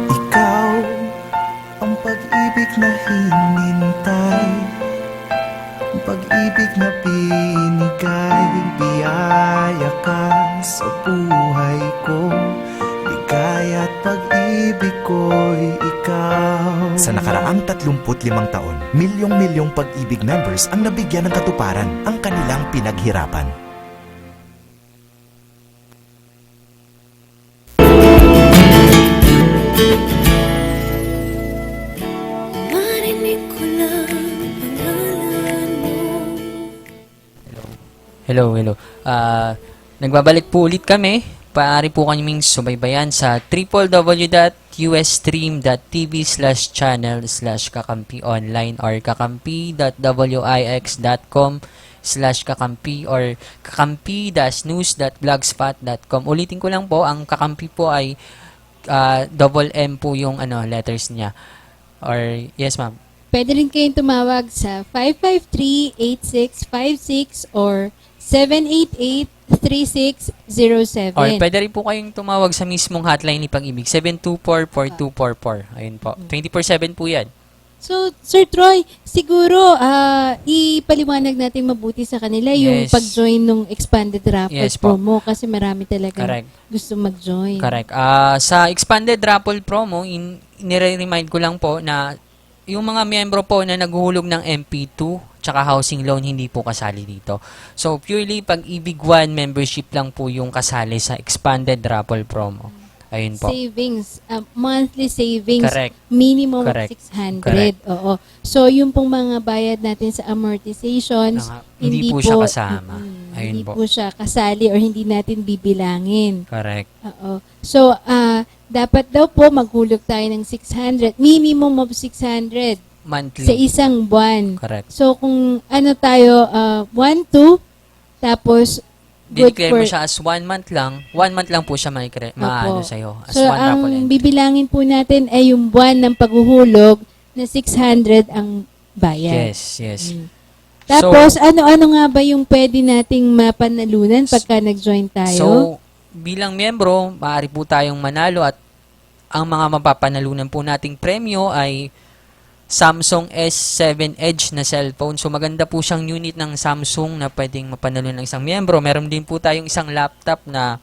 Ikaw ang pag-ibig na hinintay, ang pag-ibig na binigay, biyaya ka sa buhay ko, ligaya at pag-ibig ko'y ikaw. Sa nakaraang 35 taon, milyong-milyong Pag-ibig members ang nabigyan ng katuparan ang kanilang pinaghirapan. Hello. Nagbabalik po ulit kami. Paari po kaming subaybayan sa www.ustream.tv/channel/kakampi online or kakampi.wix.com/kakampi or kakampi-news.blogspot.com. Ulitin ko lang po, ang kakampi po ay double M po yung letters niya. Or, yes ma'am. Pwede rin kayong tumawag sa 553-8656 or 788-3607. Or pwede rin po kayong tumawag sa mismong hotline ni Pag-ibig, 724-4244. Ayun po. 24/7 po yan. So, Sir Troy, siguro ipaliwanag natin mabuti sa kanila yung Yes. pag-join ng expanded raffle Yes po. promo kasi marami talaga Correct. gusto mag-join. Correct. Sa expanded raffle promo, nire-remind ko lang po na yung mga miyembro po na naghuhulog ng MP2 tsaka housing loan, hindi po kasali dito. So, purely Pag-ibig One membership lang po yung kasali sa expanded raffle promo. Ayun po. Savings, monthly savings, Correct. minimum Correct. of 600. Correct. Oo. So, yung pong mga bayad natin sa amortizations, Hindi po siya kasama. Ayun hindi po. po siya kasali or hindi natin bibilangin. Correct. Oo. So, dapat daw po maghulog tayo ng 600, minimum of 600 Monthly. sa isang buwan. Correct. So, kung tayo, 1, 2, tapos good Dineclare for... mo siya as 1 month lang. 1 month lang po siya maano sa'yo. As So, one raffle ang entry. bibilangin po natin ay yung buwan ng paghuhulog na 600 ang bayad. Yes. Mm. Tapos, ano-ano nga ba yung pwede nating mapanalunan pagka nag-join tayo? So, bilang miyembro, maaari po tayong manalo at ang mga mapapanalunan po nating premyo ay Samsung S7 Edge na cellphone. So, maganda po siyang unit ng Samsung na pwedeng mapanalunan ng isang miyembro. Meron din po tayong isang laptop na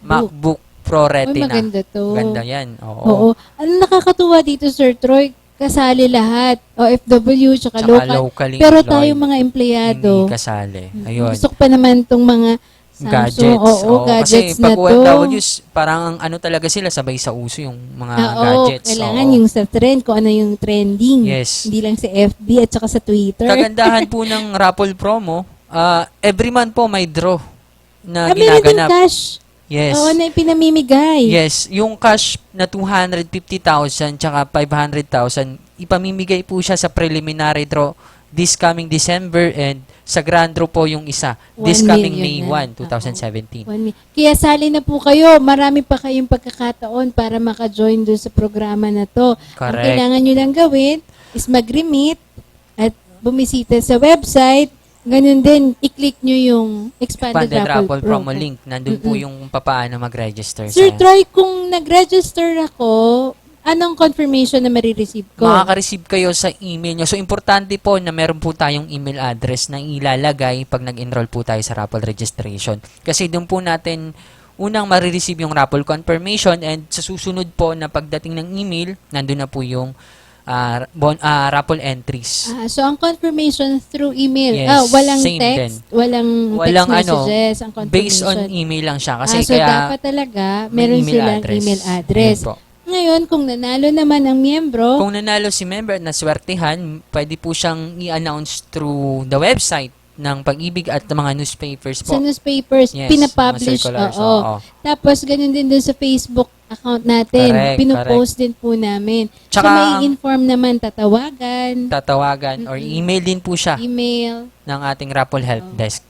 MacBook Pro Retina. maganda to. Ganda yan. Oo. Ano nakakatuwa dito, Sir Troy? Kasali lahat. OFW, tsaka Tsaka local. locally Pero employed. tayong mga empleyado, Hindi kasali. Ayun. gusto ko pa naman itong mga Samsung, Gadgets. oo, gadgets kasi na pag to. OFWs, parang ano talaga sila, sabay sa uso yung mga gadgets. Kailangan Oo. yung sa trend, kung ano yung trending. Yes. Hindi lang sa FB at saka sa Twitter. Kagandahan po ng raffle promo, every month po may draw na Meron din ginaganap. cash. Yes. Oo, na pinamimigay. Yes, yung cash na 250,000 tsaka 500,000, ipamimigay po siya sa preliminary draw this coming December and sa grand draw po yung isa this 1 coming million May na. 1, 2017. Kaya sali na po kayo. Marami pa kayong pagkakataon para maka-join doon sa programa na to. Ang Correct. kailangan nyo lang gawin is mag-remit at bumisita sa website. Ganun din, i-click nyo yung expanded, Expanded raffle promo promo. link. Nandun po yung papaano mag-register. Sir Troy, kung nag-register ako, anong confirmation na marireceive ko? Makaka-receive kayo sa email nyo. So, importante po na meron po tayong email address na ilalagay pag nag-enroll po tayo sa raffle registration. Kasi doon po natin unang marireceive yung raffle confirmation and sa susunod po na pagdating ng email, nandun na po yung raffle entries. So, ang confirmation through email. Yes, Walang same text, din. walang Walang text messages, ang confirmation. based on email lang siya. Kasi so, kaya dapat talaga may meron email silang address. email address. Ayun po. Ngayon, kung nanalo naman ang miyembro, Kung nanalo si member at naswertihan, pwede po siyang i-announce through the website ng Pag-ibig at mga newspapers sa po. newspapers, Yes, pinapublish. mga circulars, Oo. oo. Tapos, ganun din dun sa Facebook account natin. Correct, Pinopost din po namin. Tsaka, so, may inform naman, tatawagan, Tatawagan or email din po siya email. ng ating Raffle Help Desk.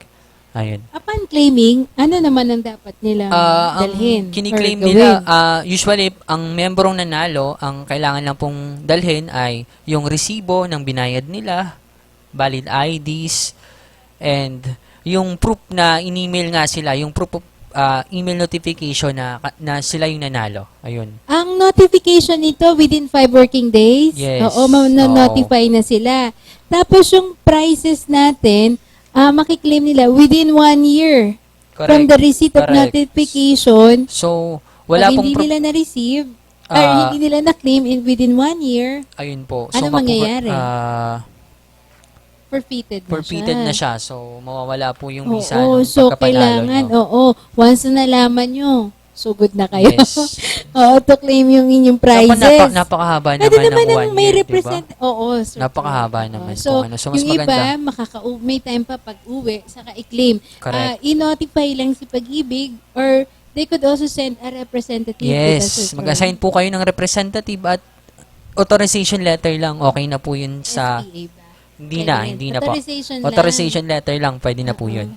Ayun. Upon claiming, ano naman ang dapat nilang dalhin? Ang kiniklaim or nila, gawin? usually, ang membrong nanalo, ang kailangan lang pong dalhin ay yung resibo ng binayad nila, valid IDs, and yung proof na in-email nga sila, yung proof of email notification na sila yung nanalo. Ayun. Ang notification nito within 5 working days. Yes. Oo, notify na sila. Tapos yung prices natin, makiklaim nila within 1 year. Correct. From the receipt of Correct. notification. So, wala Pag pong hindi nila na-receive, or Ah, hindi nila na-claim within 1 year, ayun po. Ano mangyayari? Forfeited na siya. So, mawawala po yung Oo, visa ng so pagkapanalo kailangan, nyo. once na nalaman nyo, sugod na kayo. Yes. Oo, to claim yung inyong prizes. Napakahaba Pwede naman naman ng ang 1 may year, represent. diba? Oo, sir. Napakahaba Oo. naman So, kung ano. So, mas yung maganda. iba, may time pa pag-uwi, saka i-claim. Correct. I-notify lang si Pag-ibig or they could also send a representative. Yes. Mag-assign po kayo ng representative at authorization letter lang. Okay na po yun sa... SPA ba? Hindi na po. Authorization, Authorization letter lang. Pwede na po yun.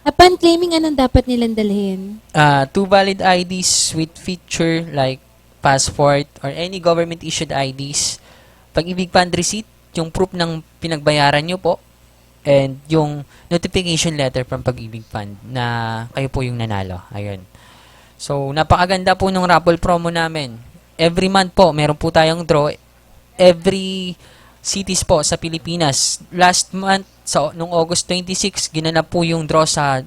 Upon claiming, anong dapat nilang dalhin? 2 valid IDs with feature like passport or any government-issued IDs. Pag-ibig fund receipt, yung proof ng pinagbayaran nyo po, and yung notification letter from Pag-ibig Fund na kayo po yung nanalo. Ayun. So, napakaganda po nung raffle promo namin. Every month po, meron po tayong draw. Every cities po sa Pilipinas. Last month, nung August 26, ginanap po yung draw sa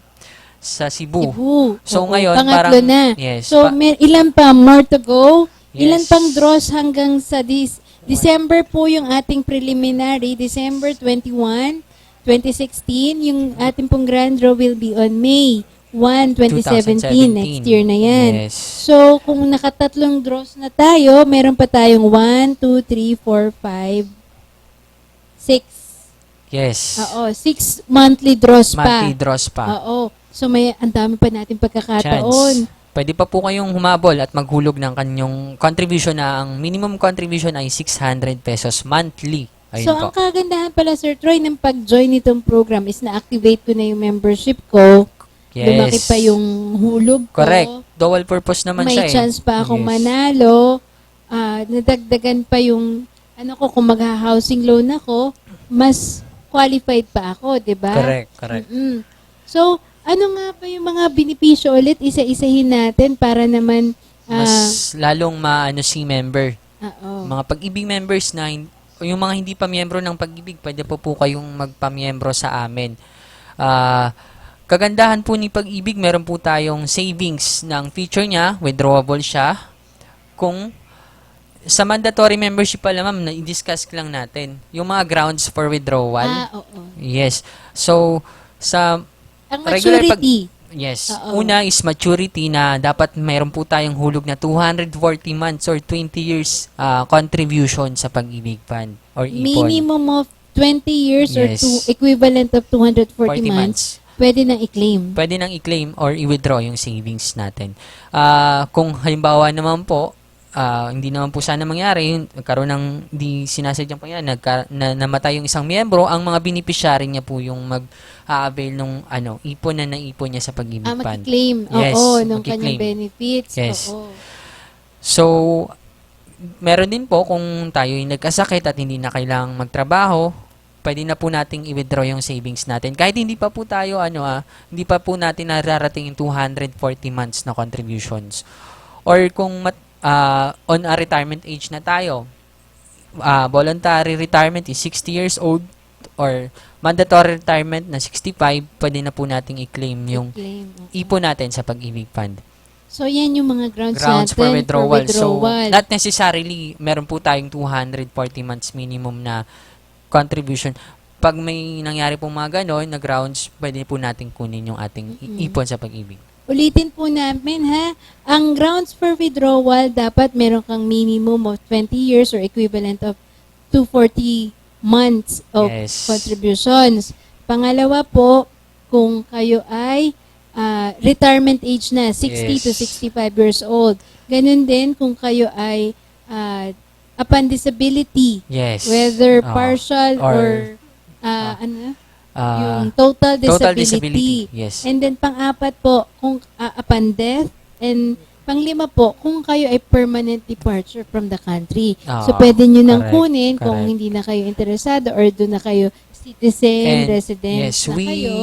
Cebu. So, Oo, ngayon, pangatlo parang... na. Yes. So, ilan pa more to go? Ilan Yes. pang draws hanggang sa December po yung ating preliminary, December 21, 2016. Yung ating pong grand draw will be on May 1, 2017. Next year na yan. Yes. So, kung nakatatlong draws na tayo, meron pa tayong 1, 2, 3, 4, 5, 6. Yes. Oo, 6 monthly draws pa. Monthly draws pa. Oo. So, ang dami pa natin pagkakataon. Chance. Pwede pa po kayong humabol at maghulog ng kanyang contribution na ang minimum contribution ay 600 pesos monthly. Ayun So, po. ang kagandahan pala, Sir Troy, ng pag-join nitong program is na-activate ko na yung membership ko. Yes. Lumaki pa yung hulog ko. Correct. Dual purpose naman May siya eh. chance pa akong Yes. manalo. Nadagdagan pa yung, kung mag-housing loan ako, mas qualified pa ako, di ba? Correct. Mm-mm. So, ano nga pa yung mga benepisyo ulit? Isa-isahin natin para naman, Mas lalong maano si member. oo. Mga Pag-ibig members na o yung mga hindi pa miyembro ng Pag-ibig, pwede po kayong magpamiyembro sa amin. Kagandahan po ni Pag-ibig, meron po tayong savings ng feature niya, withdrawable siya. Kung sa mandatory membership pala, ma'am, i-discuss lang natin yung mga grounds for withdrawal. Oo. Yes. So, sa Ang regular maturity. yes. Oo. Una is maturity na dapat mayroon po tayong hulog na 240 months or 20 years contribution sa Pag-ibig Fund or ipon. Minimum of 20 years or Yes. equivalent of 240 40 months, pwede nang i-claim. Pwede nang i-claim or i-withdraw yung savings natin. Kung halimbawa naman po, hindi naman po sana mangyari, nagkaroon ng di sinasadyang pangyayari, namatay yung isang miyembro, ang mga beneficiary niya po yung mag-avail nung ipon na naipon niya sa Pag-ibig Fund. Makiklaim. Yes, Oo, nung makiklaim. kanyang benefits. Yes. Oo. So, meron din po kung tayo ay nagkasakit at hindi na kailangang magtrabaho, pwede na po nating i-withdraw yung savings natin. Kahit hindi pa po tayo, hindi pa po natin nararating yung 240 months na contributions. Or kung on a retirement age na tayo, voluntary retirement is 60 years old or mandatory retirement na 65, pwede na po nating i-claim yung Claim. ipon natin sa Pag-ibig Fund. So, yan yung mga grounds Grounds natin for withdrawal. So, withdrawal. not necessarily, meron po tayong 240 months minimum na contribution. Pag may nangyari pong mga ganon na grounds, pwede po natin kunin yung ating ipon sa pag-ibig. Ulitin po namin ha, ang grounds for withdrawal dapat meron kang minimum of 20 years or equivalent of 240 months of Yes. contributions. Pangalawa po, kung kayo ay retirement age na, 60 to Yes. 65 years old. Ganun din kung kayo ay upon disability, Yes. whether Oo. partial or, yung total total disability. disability. Yes. And then pang-apat po, kung upon death. And pang-lima po, kung kayo ay permanent departure from the country. So, pwede nyo nang correct, kunin kung correct. hindi na kayo interesado or doon na kayo citizen, And, resident yes, na kayo.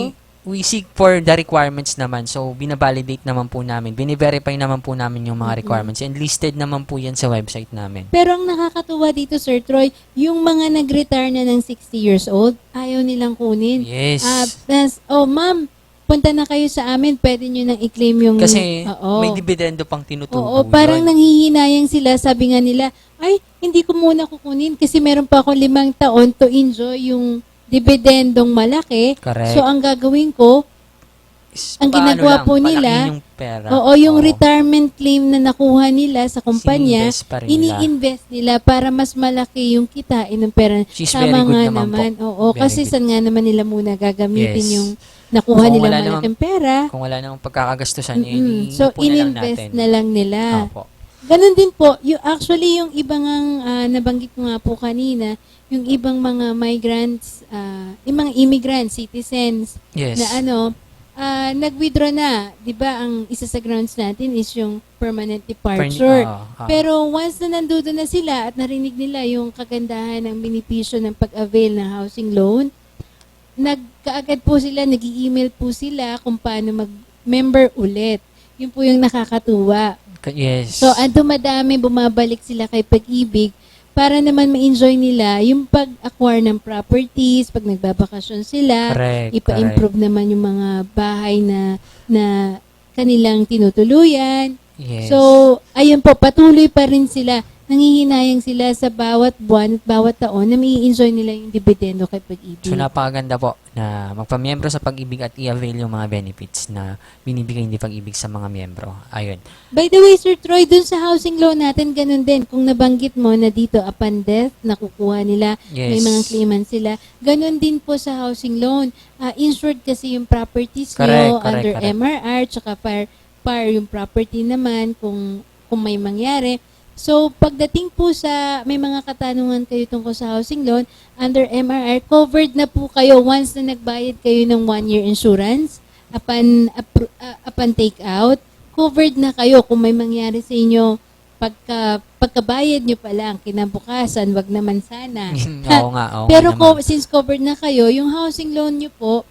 we seek for the requirements naman. So, binavalidate naman po namin. Bine-verify naman po namin yung mga requirements. And listed naman po yan sa website namin. Pero ang nakakatuwa dito, Sir Troy, yung mga nag-retire na ng 60 years old, ayaw nilang kunin. Yes. Ma'am, punta na kayo sa amin, pwede nyo nang i-claim yung... Kasi Oo. may dividendo pang tinutubo. Oo, parang yun. nanghihinayang sila. Sabi nga nila, ay, hindi ko muna kukunin kasi meron pa ako 5 taon to enjoy yung dividendong malaki. Correct. So, ang gagawin ko, ang Paano ginagawa lang, po palakihin nila, yung pera. oo, yung retirement claim na nakuha nila sa kumpanya, Sininvest pa rin ini-invest nila para mas malaki yung kitain ng pera. She's very good naman po. Oo, Very kasi good. saan nga naman nila muna gagamitin Yes. yung nakuha Kung nila wala malaking pera. Kung wala namang pagkakagastusan, So, ipunan lang ininvest natin. na lang nila. Opo. Ganon din po, actually yung ibang nabanggit ko nga po kanina, yung ibang mga migrants, yung mga immigrants, citizens, Yes. na nag-withdraw na. 'Di ba ang isa sa grounds natin is yung permanent departure. Pero once na nandoon na sila at narinig nila yung kagandahan ng benepisyo ng pag-avail ng housing loan, nagkaagad po sila, nag-i-email po sila kung paano mag-member ulit. Yun po yung nakakatuwa. Yes. So, dumadami, bumabalik sila kay Pag-ibig para naman ma-enjoy nila yung pag-acquire ng properties, pag nagbabakasyon sila, Correct, ipa-improve naman yung mga bahay na kanilang tinutuluyan. Yes. So, ayun po, patuloy pa rin sila. Nangihinayang sila sa bawat buwan at bawat taon na may enjoy nila yung dividendo kay Pag-ibig. So, napakaganda po na magpamiyembro sa Pag-ibig at i-avail yung mga benefits na binibigay ni Pag-ibig sa mga miyembro. Ayun. By the way, Sir Troy, dun sa housing loan natin, ganun din. Kung nabanggit mo na dito upon death, nakukuha nila, Yes. may mga claimants sila. Ganun din po sa housing loan. Insured kasi yung properties nyo under correct. MRR, tsaka par yung property naman kung may mangyari. So, pagdating po sa, may mga katanungan kayo tungkol sa housing loan, under MRR, covered na po kayo once na nagbayad kayo ng 1-year insurance upon take out. Covered na kayo kung may mangyari sa inyo pagkabayad nyo pa lang, kinabukasan, wag naman sana. Oo nga. Pero naman. since covered na kayo, yung housing loan nyo po,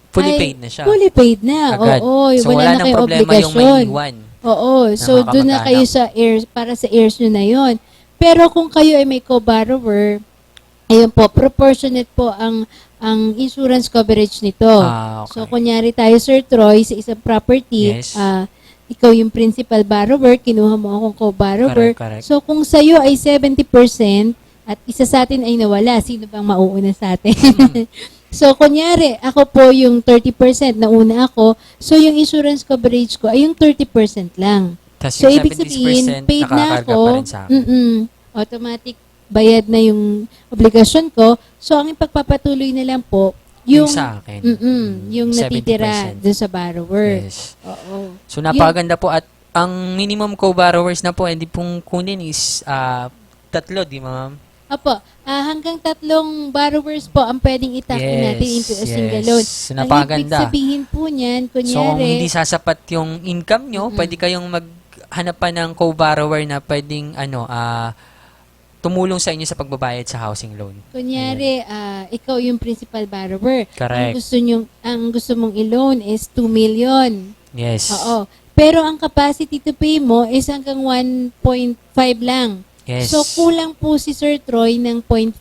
Fully ay paid na siya. Fully paid na. Agad. Oo, So, wala na nang kayong problema yung may obligasyon. iwan. Oo, so mga doon na kayo kamag-anak. sa heirs, para sa heirs nyo na yon. Pero kung kayo ay may co-borrower, ayun po, proportionate po ang insurance coverage nito. Okay. So, kunyari tayo, Sir Troy, sa isang property, Yes. ikaw yung principal borrower, kinuha mo akong co-borrower. Correct. So, kung sa'yo ay 70% at isa sa atin ay nawala, sino bang mauuna sa atin? So, kunyari, ako po yung 30%, nauna ako, so yung insurance coverage ko ay yung 30% lang. Tas So, yung ibig sabihin, 70% paid na nakakarga ako, pa rin sa akin. automatic bayad na yung obligasyon ko. So, ang ipagpapatuloy na lang po, yung sa akin. yung natitira 70%. dun sa borrower. Yes. Oo. So, napakaganda po at ang minimum co-borrowers na po, hindi pong kunin is 3, di ma'am? Apo, hanggang 3 borrowers po ang pwedeng itakbo Yes, natin into a yes. single loan. So, Ang napakaganda. ibig sabihin po niyan, So, kung kunyari, hindi sasapat yung income nyo, pwede kayong maghanap pa ng co-borrower na pwedeng tumulong sa inyo sa pagbabayad sa housing loan. kunyari ikaw yung principal borrower. Correct. Ang gusto mong i-loan is 2 million. Yes. Oo. Pero ang capacity to pay mo is hanggang 1.5 lang. Yes. So, kulang po si Sir Troy ng 0.5.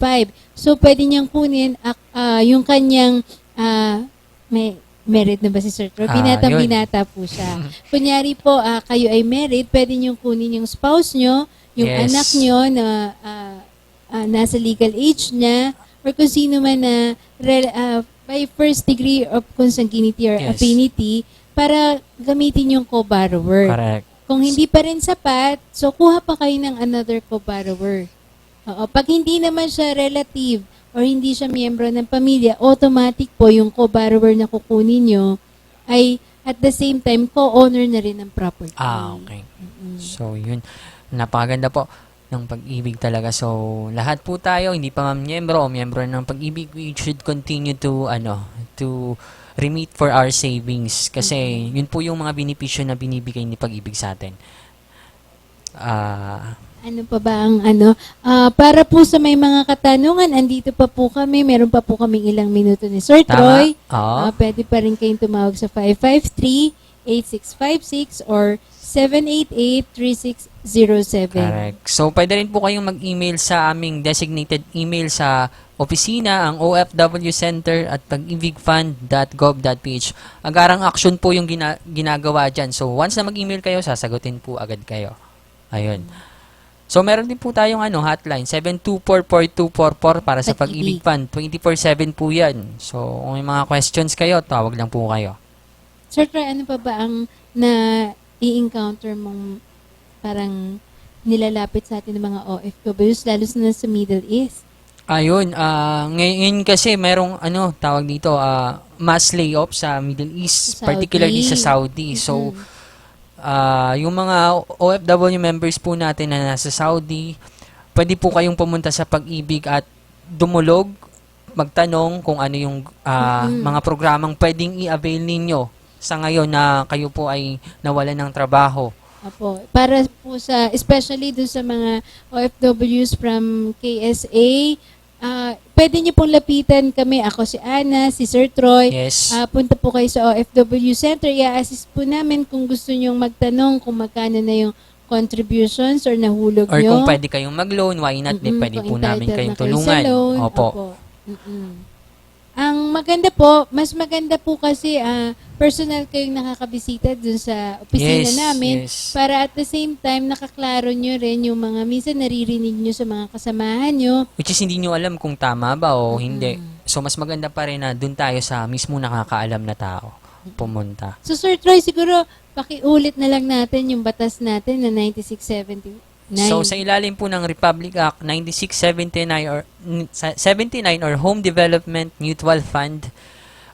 So, pwede niyang kunin yung kanyang married na ba si Sir Troy? Yun. Binatang-binata po siya. Kunyari po, kayo ay married, pwede niyong kunin yung spouse nyo, yung Yes. anak nyo na nasa legal age niya, or kung sino man na by first degree of consanguinity or Yes. affinity, para gamitin yung co-borrower. Correct. Kung hindi pa rin sapat, so kuha pa kayo ng another co-borrower. Oo. Pag hindi naman siya relative or hindi siya miyembro ng pamilya, automatic po yung co-borrower na kukunin nyo ay at the same time co-owner na rin ng property. Okay. So, yun. Napakaganda po ng pag-ibig talaga. So, lahat po tayo, hindi pa miyembro o miyembro ng pag-ibig, we should continue to remit for our savings. Kasi, yun po yung mga benepisyo na binibigay ni pag-ibig sa atin. Ano pa ba ang para po sa may mga katanungan, andito pa po kami, meron pa po kaming ilang minuto ni Sir Tama. Troy. Oo. Pwede pa rin kayong tumawag sa 553-8656 or 788-3607. Correct. So, pwede rin po kayong mag-email sa aming designated email sa opisina, ang ofwcenter@pagibigfund.gov.ph. Agarang action po yung ginagawa dyan. So, once na mag-email kayo, sasagutin po agad kayo. Ayun. So, meron din po tayong hotline, 724-4244 para sa Pag-ibig Fund. 24/7 po yan. So, kung may mga questions kayo, tawag lang po kayo. Sir Troy, ano pa ba ang i-encounter mong parang nilalapit sa atin ng mga OFWs, lalo na sa Middle East? Ayun, ngayon kasi merong tawag dito, mass layoff sa Middle East, Saudi. particularly sa Saudi. So, yung mga OFW members po natin na nasa Saudi, pwede po kayong pumunta sa Pag-ibig at dumulog, magtanong kung ano yung mga programang pwedeng i-avail ninyo sa ngayon na kayo po ay nawalan ng trabaho. Apo. Para po sa, especially doon sa mga OFWs from KSA, pwede niyo pong lapitan kami. Ako si Ana, si Sir Troy. Yes. Punta po kayo sa OFW Center. I-assist po namin kung gusto niyong magtanong kung magkano na yung contributions or nahulog Or nyo. kung pwede kayong mag-loan, why not? Pwede Kung po namin entitled kayong na kayo tulungan. sa loan. Opo. Ang maganda po, mas maganda po kasi personal kayong nakakabisita dun sa opisina Yes, namin yes. para at the same time nakaklaro nyo rin yung mga minsan naririnig nyo sa mga kasamahan nyo. Which is hindi nyo alam kung tama ba o hindi. So, mas maganda pa rin na dun tayo sa mismo nakakaalam na tao pumunta. So Sir Troy, siguro pakiulit na lang natin yung batas natin na 9679. So, sa ilalim po ng Republic Act 9679 or Home Development Mutual Fund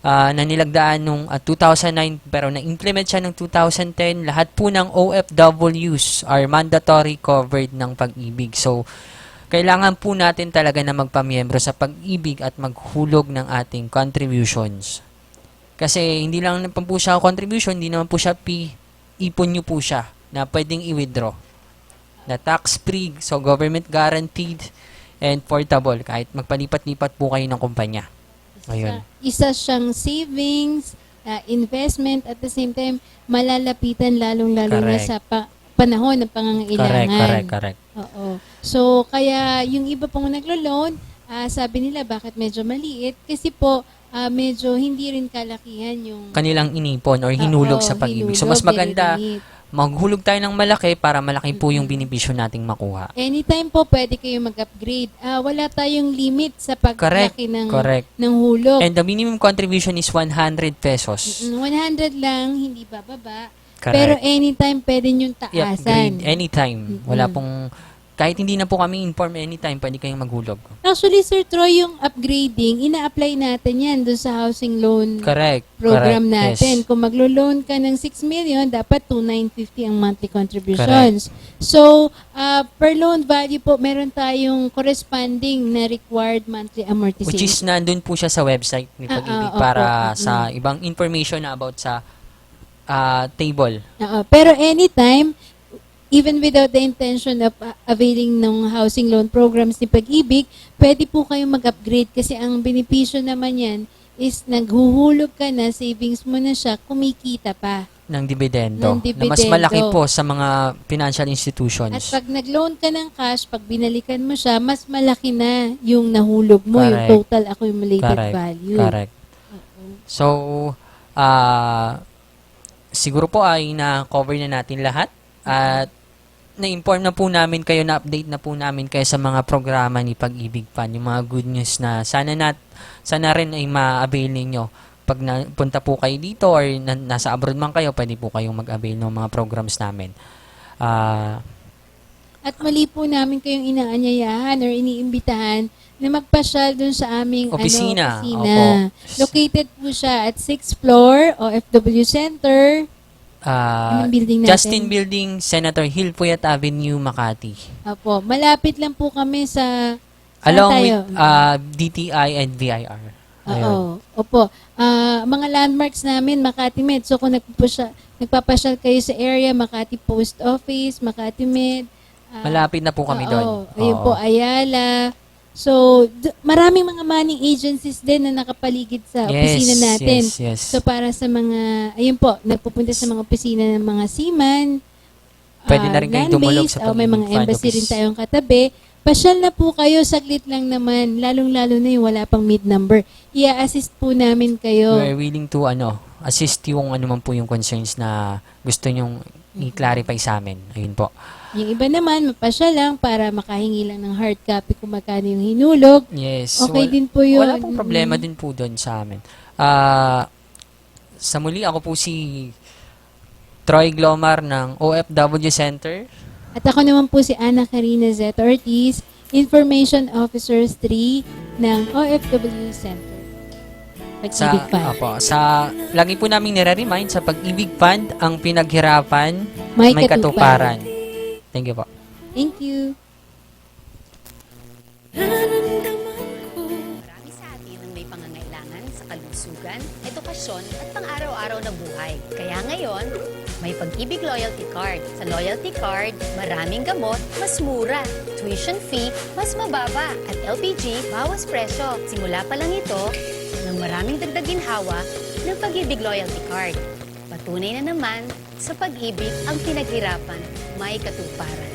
na nilagdaan nung 2009 pero na-implement siya ng 2010, lahat po ng OFWs are mandatory covered ng Pag-ibig. So, kailangan po natin talaga na magpamiyembro sa Pag-ibig at maghulog ng ating contributions. Kasi hindi lang naman po siya contribution, hindi naman po siya fee, ipon nyo po siya na pwedeng i-withdraw. Na tax-free, so government guaranteed and portable kahit magpalipat-lipat po kayo ng kumpanya. Ayun. Isa siyang savings, investment, at the same time malalapitan lalong-lalo na Correct. sa panahon ng pangangailangan. Correct. Oo. So, kaya yung iba pong naglo-loan, sabi nila bakit medyo maliit? Kasi po, medyo hindi rin kalakihan yung Kanilang inipon or hinulog sa Pag-ibig. So, mas maganda maghulog tayo ng malaki para malaki po yung benepisyo nating makuha. Anytime po pwede kayo mag-upgrade. Wala tayong limit sa paglaki Correct. ng hulog. And the minimum contribution is 100 pesos. 100 lang, hindi bababa. Correct. Pero anytime pwede niyong I-upgrade taasan. anytime. Wala pong, kahit hindi na po kami inform anytime, pwede kayong maghulog. Actually, Sir Troy, yung upgrading, ina-apply natin yan doon sa housing loan Correct. program Correct. natin. Yes. Kung maglo-loan ka ng 6 million, dapat 2,950 ang monthly contributions. So, per loan value po, meron tayong corresponding na required monthly amortization. Which is nandun po siya sa website ni Pag-ibig opo, para sa ibang information na about sa table. Pero anytime, even without the intention of availing ng housing loan programs ni Pag-ibig, pwede po kayong mag-upgrade kasi ang benepisyo naman yan is naghuhulog ka na, savings mo na siya, kumikita pa. Ng dividendo. Ng Na mas dividendo. malaki po sa mga financial institutions. At pag nag-loan ka ng cash, pag binalikan mo siya, mas malaki na yung nahulog mo, yung Correct. total accumulated value. Correct. So, Siguro po ay na-cover na natin lahat at na-inform na po namin kayo, na-update na po namin kayo sa mga programa ni Pag-ibig Fund, yung mga good news na sana rin ay ma-avail ninyo. Pag punta po kayo dito or nasa abroad man kayo, pwede po kayong mag-avail ng mga programs namin. At mali po namin kayong inaanyayahan or iniimbitahan na magpasyal dun sa aming Opisina. opisina. Opo. Located po siya at 6th floor, OFW Center. Anong building natin? Justin Building, Senator Hill Puyat Avenue, Makati. Opo, malapit lang po kami sa... saan Along tayo? with DTI and VIR. Ayun. Oo. Opo. Mga landmarks namin, Makati Med. So kung nagpapasyal kayo sa area, Makati Post Office, Makati Med. Malapit na po kami doon. Ayun Oo. po, Ayala. So, maraming mga money agencies din na nakapaligid sa opisina natin. Yes. So, para sa mga, ayun po, nagpupunta sa mga opisina ng mga seaman, Pwede na rin kayong dumulog sa may mga Pag-ibig Fund embassy office. rin tayong katabi. Pasyal na po kayo, saglit lang naman, lalong-lalo na yung wala pang mid number. Ia-assist po namin kayo. We're willing to assist yung ano man po yung concerns na gusto nyong i-clarify sa amin. Ayun po. Yung iba naman, mapasya lang para makahingi lang ng hard copy kung magkano yung hinulog. Yes. Okay din po yun. Wala pong problema din po doon sa amin. Sa muli, ako po si Troy Glomar ng OFW Center. At ako naman po si Ana Karina Z. Ortiz, Information Officers 3 ng OFW Center. Pag-ibig Fund. Lagi po namin nire-remind sa Pag-ibig Fund, ang pinaghirapan May may katuparan. katuparan. Thank you po. Thank you. Marami sa atin ang may pangangailangan sa kalusugan, edukasyon at pang-araw-araw na buhay. Kaya ngayon, may Pag-ibig Loyalty Card. Sa Loyalty Card, maraming gamot, mas mura. Tuition fee, mas mababa. At LPG, bawas presyo. Simula pa lang ito, ng maraming dagdag ginhawa ng Pag-ibig Loyalty Card. Patunay na naman, sa pag-ibig ang pinaghirapan, may katuparan.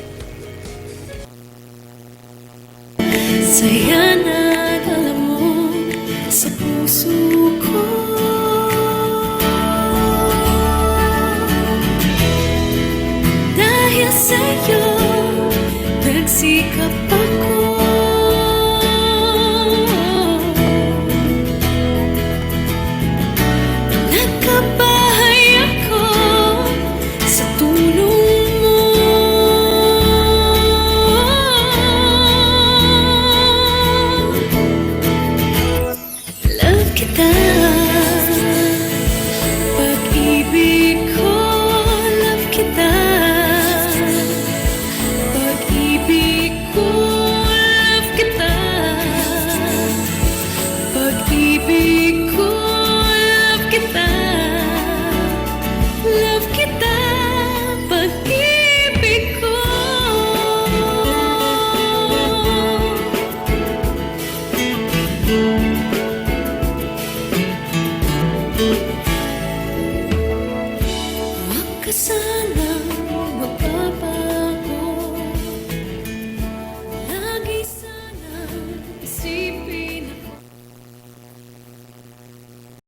Saya na alam mo sa puso ko. Dahil sa'yo nagsikap ako. Nagkabahay ako sa tulong mo. Love kita, pag-ibig ko. Love kita, pag-ibig ko. Love kita, pag-ibig ko. Love kita, love kita, pag-ibig ko. Huwag ka sana